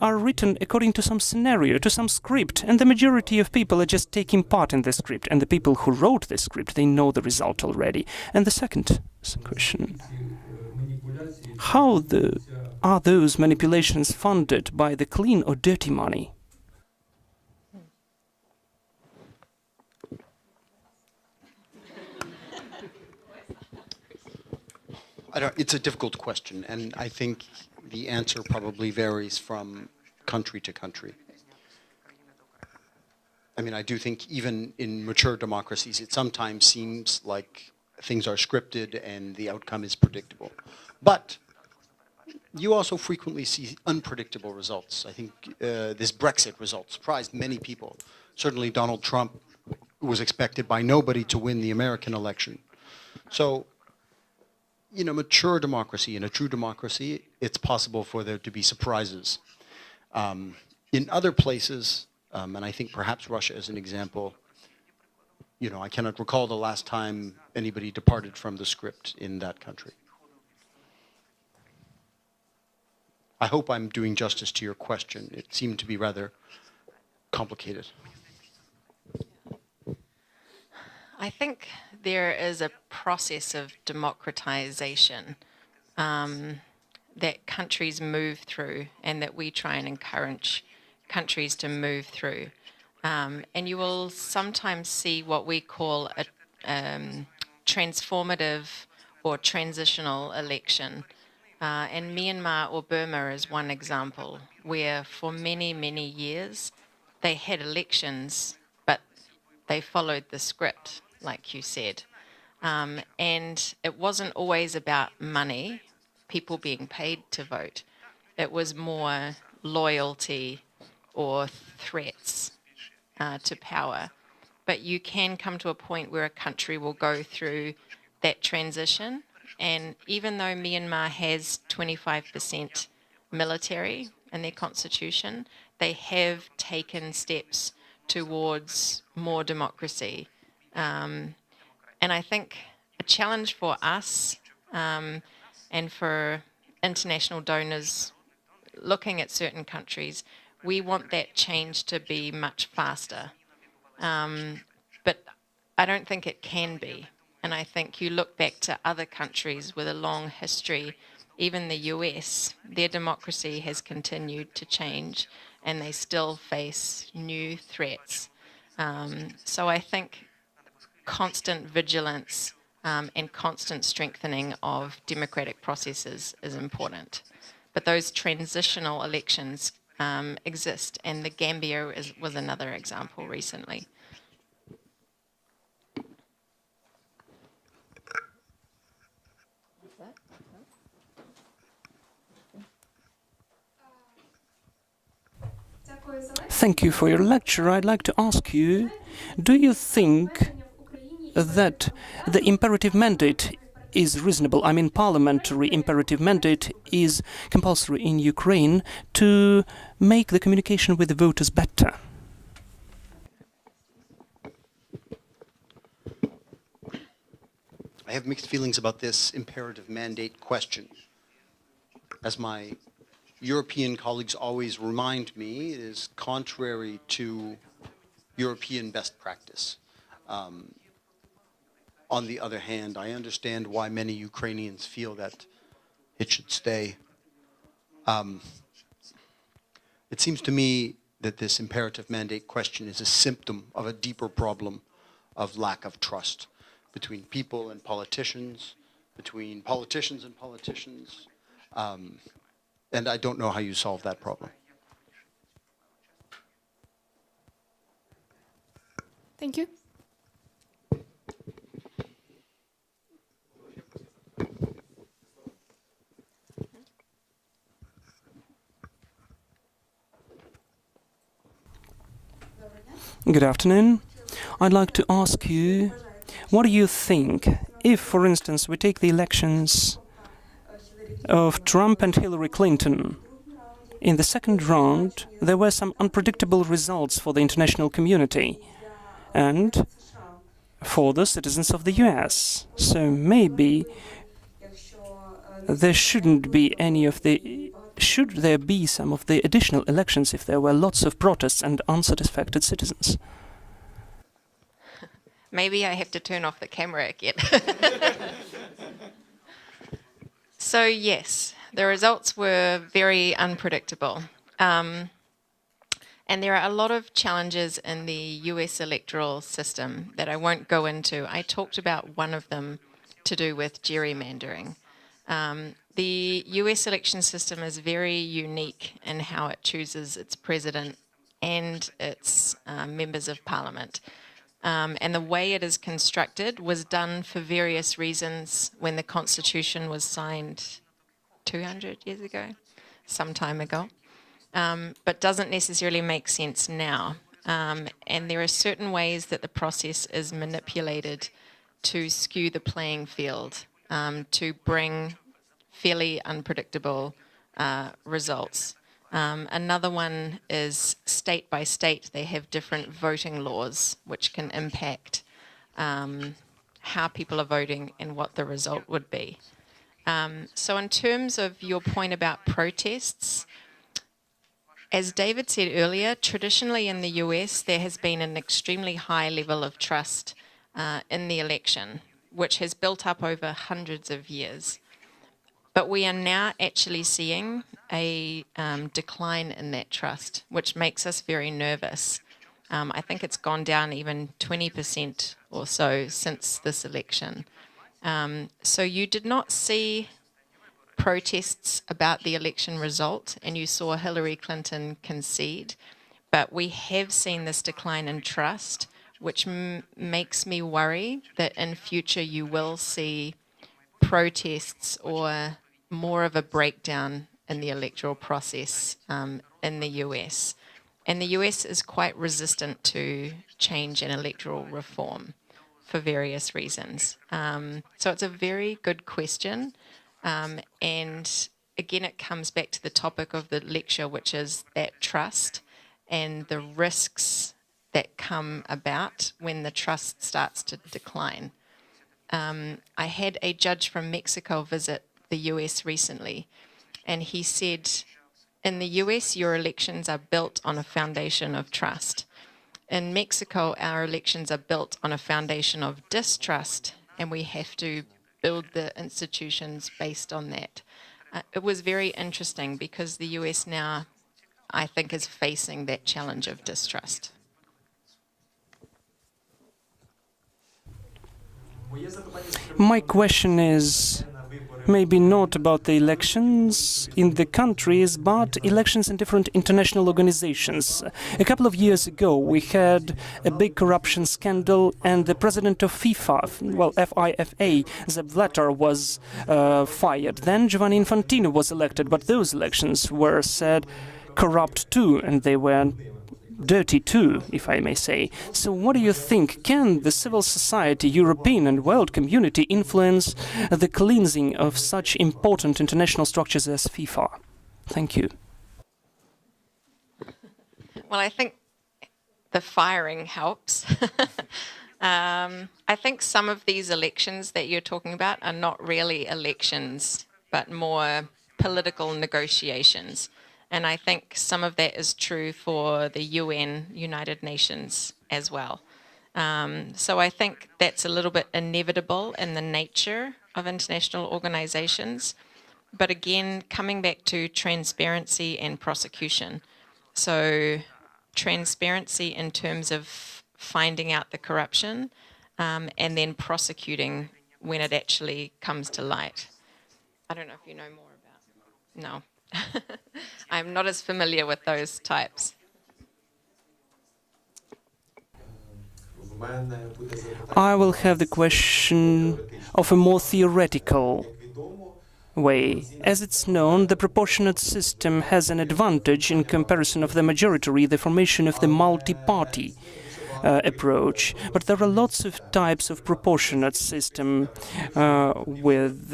are written according to some scenario, to some script, and the majority of people are just taking part in the script, and the people who wrote the script, they know the result already? And the second question, how are those manipulations funded, by the clean or dirty money? It's a difficult question, and I think the answer probably varies from country to country. I mean, I do think even in mature democracies, it sometimes seems like things are scripted and the outcome is predictable. But you also frequently see unpredictable results. I think this Brexit result surprised many people. Certainly Donald Trump was expected by nobody to win the American election. So, in a mature democracy, in a true democracy, it's possible for there to be surprises. In other places, and I think perhaps Russia is an example, I cannot recall the last time anybody departed from the script in that country. I hope I'm doing justice to your question. It seemed to be rather complicated. I think there is a process of democratization that countries move through and that we try and encourage countries to move through. And you will sometimes see what we call a transformative or transitional election. And Myanmar or Burma is one example where for many, many years they had elections, but they followed the script, like you said. And it wasn't always about money, people being paid to vote. It was more loyalty or threats to power. But you can come to a point where a country will go through that transition. And even though Myanmar has 25% military in their constitution, they have taken steps towards more democracy. And I think a challenge for us and for international donors looking at certain countries, we want that change to be much faster. But I don't think it can be. And I think you look back to other countries with a long history, even the US, their democracy has continued to change and they still face new threats. So I think constant vigilance and constant strengthening of democratic processes is important. But those transitional elections exist, and the Gambia was another example recently. Thank you for your lecture. I'd like to ask you, do you think that the imperative mandate is reasonable? I mean, parliamentary imperative mandate is compulsory in Ukraine to make the communication with the voters better. I have mixed feelings about this imperative mandate question. As my European colleagues always remind me, it is contrary to European best practice. On the other hand, I understand why many Ukrainians feel that it should stay. It seems to me that this imperative mandate question is a symptom of a deeper problem of lack of trust between people and politicians, between politicians and politicians. And I don't know how you solve that problem. Thank you. Good afternoon. I'd like to ask you, what do you think if, for instance, we take the elections of Trump and Hillary Clinton? In the second round, there were some unpredictable results for the international community and for the citizens of the US. So maybe there shouldn't be any of the... Should there be some of the additional elections if there were lots of protests and unsatisfied citizens? Maybe I have to turn off the camera again. So yes, the results were very unpredictable. And there are a lot of challenges in the US electoral system that I won't go into. I talked about one of them to do with gerrymandering. The US election system is very unique in how it chooses its president and its members of parliament. And the way it is constructed was done for various reasons when the Constitution was signed 200 years ago, some time ago, but doesn't necessarily make sense now. And there are certain ways that the process is manipulated to skew the playing field, to bring fairly unpredictable results. Another one is state by state, they have different voting laws which can impact how people are voting and what the result would be. So in terms of your point about protests, as David said earlier, traditionally in the US there has been an extremely high level of trust in the election, which has built up over hundreds of years. But we are now actually seeing a decline in that trust, which makes us very nervous. I think it's gone down even 20% or so since this election. So you did not see protests about the election result, and you saw Hillary Clinton concede, but we have seen this decline in trust, which makes me worry that in future you will see protests or more of a breakdown in the electoral process in the US. And the US is quite resistant to change and electoral reform for various reasons. So it's a very good question. And again, it comes back to the topic of the lecture, which is that trust and the risks that come about when the trust starts to decline. I had a judge from Mexico visit the US recently, and he said, in the US, your elections are built on a foundation of trust. In Mexico, our elections are built on a foundation of distrust, and we have to build the institutions based on that. It was very interesting because the US now, I think, is facing that challenge of distrust. My question is maybe not about the elections in the countries, but elections in different international organizations. A couple of years ago, we had a big corruption scandal, and the president of FIFA, well, FIFA, Sepp Blatter, was fired. Then Giovanni Infantino was elected, but those elections were said corrupt too, and they were dirty too, if I may say. So what do you think? Can the civil society, European and world community influence the cleansing of such important international structures as FIFA? Thank you. Well, I think the firing helps. I think some of these elections that you're talking about are not really elections, but more political negotiations. And I think some of that is true for the UN, United Nations, as well. So I think that's a little bit inevitable in the nature of international organizations. But again, coming back to transparency and prosecution. So transparency in terms of finding out the corruption and then prosecuting when it actually comes to light. I don't know if you know more about it. No. I'm not as familiar with those types. I will have the question of a more theoretical way. As it's known, the proportionate system has an advantage in comparison of the majority, the formation of the multi-party approach. But there are lots of types of proportionate system with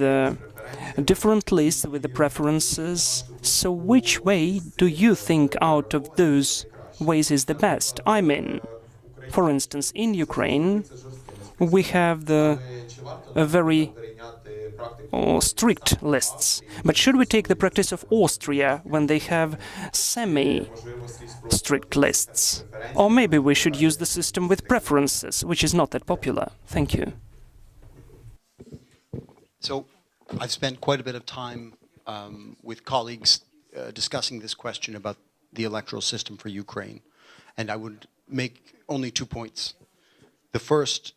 different lists with the preferences. So which way do you think out of those ways is the best? I mean, for instance, in Ukraine, we have the very strict lists. But should we take the practice of Austria when they have semi-strict lists? Or maybe we should use the system with preferences, which is not that popular. Thank you. So I've spent quite a bit of time with colleagues discussing this question about the electoral system for Ukraine. And I would make only 2 points. The first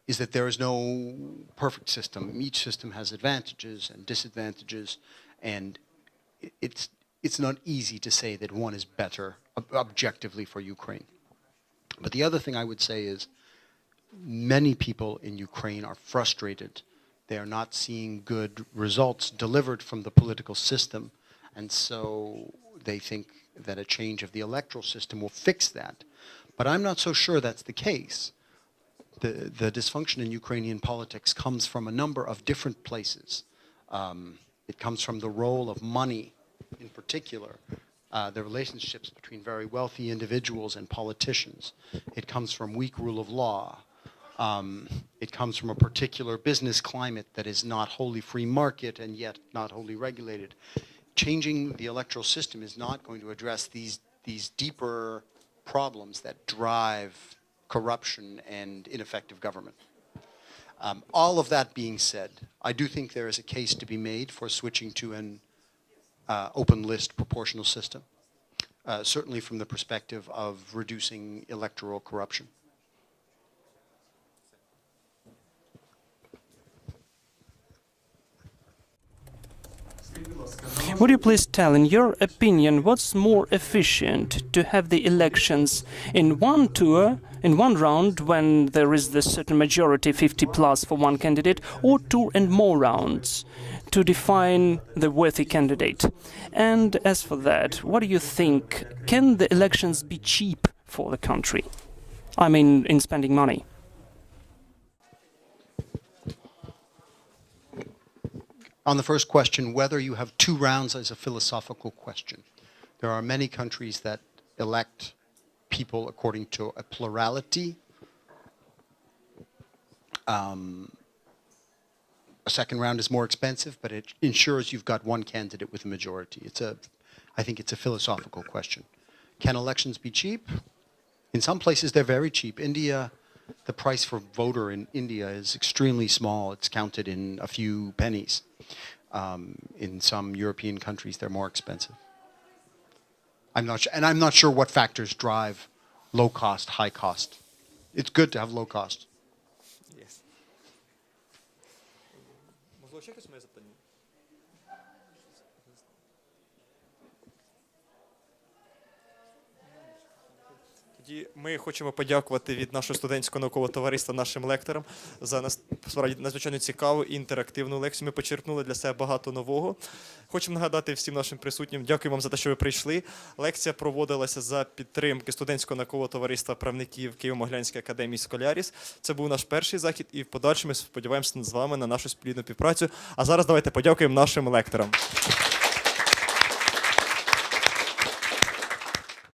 is that there is no perfect system. Each system has advantages and disadvantages, and it's not easy to say that one is better objectively for Ukraine. But the other thing I would say is many people in Ukraine are frustrated. They are not seeing good results delivered from the political system, and so they think that a change of the electoral system will fix that. But I'm not so sure that's the case. The dysfunction in Ukrainian politics comes from a number of different places. It comes from the role of money, in particular, the relationships between very wealthy individuals and politicians. It comes from weak rule of law. It comes from a particular business climate that is not wholly free market and yet not wholly regulated. Changing the electoral system is not going to address these deeper problems that drive corruption and ineffective government. All of that being said, I do think there is a case to be made for switching to an open list proportional system, certainly from the perspective of reducing electoral corruption. Would you please tell, in your opinion, what's more efficient, to have the elections in one tour, in one round, when there is the certain majority, 50 plus for one candidate, or 2 and more rounds to define the worthy candidate? And as for that, what do you think? Can the elections be cheap for the country? I mean, in spending money. On the first question, whether you have 2 rounds is a philosophical question. There are many countries that elect people according to a plurality. A second round is more expensive, but it ensures you've got one candidate with a majority. I think it's a philosophical question. Can elections be cheap? In some places, they're very cheap. India, the price for voter in India is extremely small. It's counted in a few pennies. In some European countries, they're more expensive. I'm not sure what factors drive low cost, high cost. It's good to have low cost. Yes. Тоді ми хочемо подякувати від нашого студентського наукового товариства нашим лекторам за справді надзвичайно цікаву і інтерактивну лекцію. Ми почерпнули для себе багато нового. Хочемо нагадати всім нашим присутнім, дякую вам за те, що ви прийшли. Лекція проводилася за підтримки студентського наукового товариства правників Києво-Могилянської академії «Сколяріс». Це був наш перший захід, і в подальшому ми сподіваємося з вами на нашу спільну співпрацю. А зараз давайте подякуємо нашим лекторам.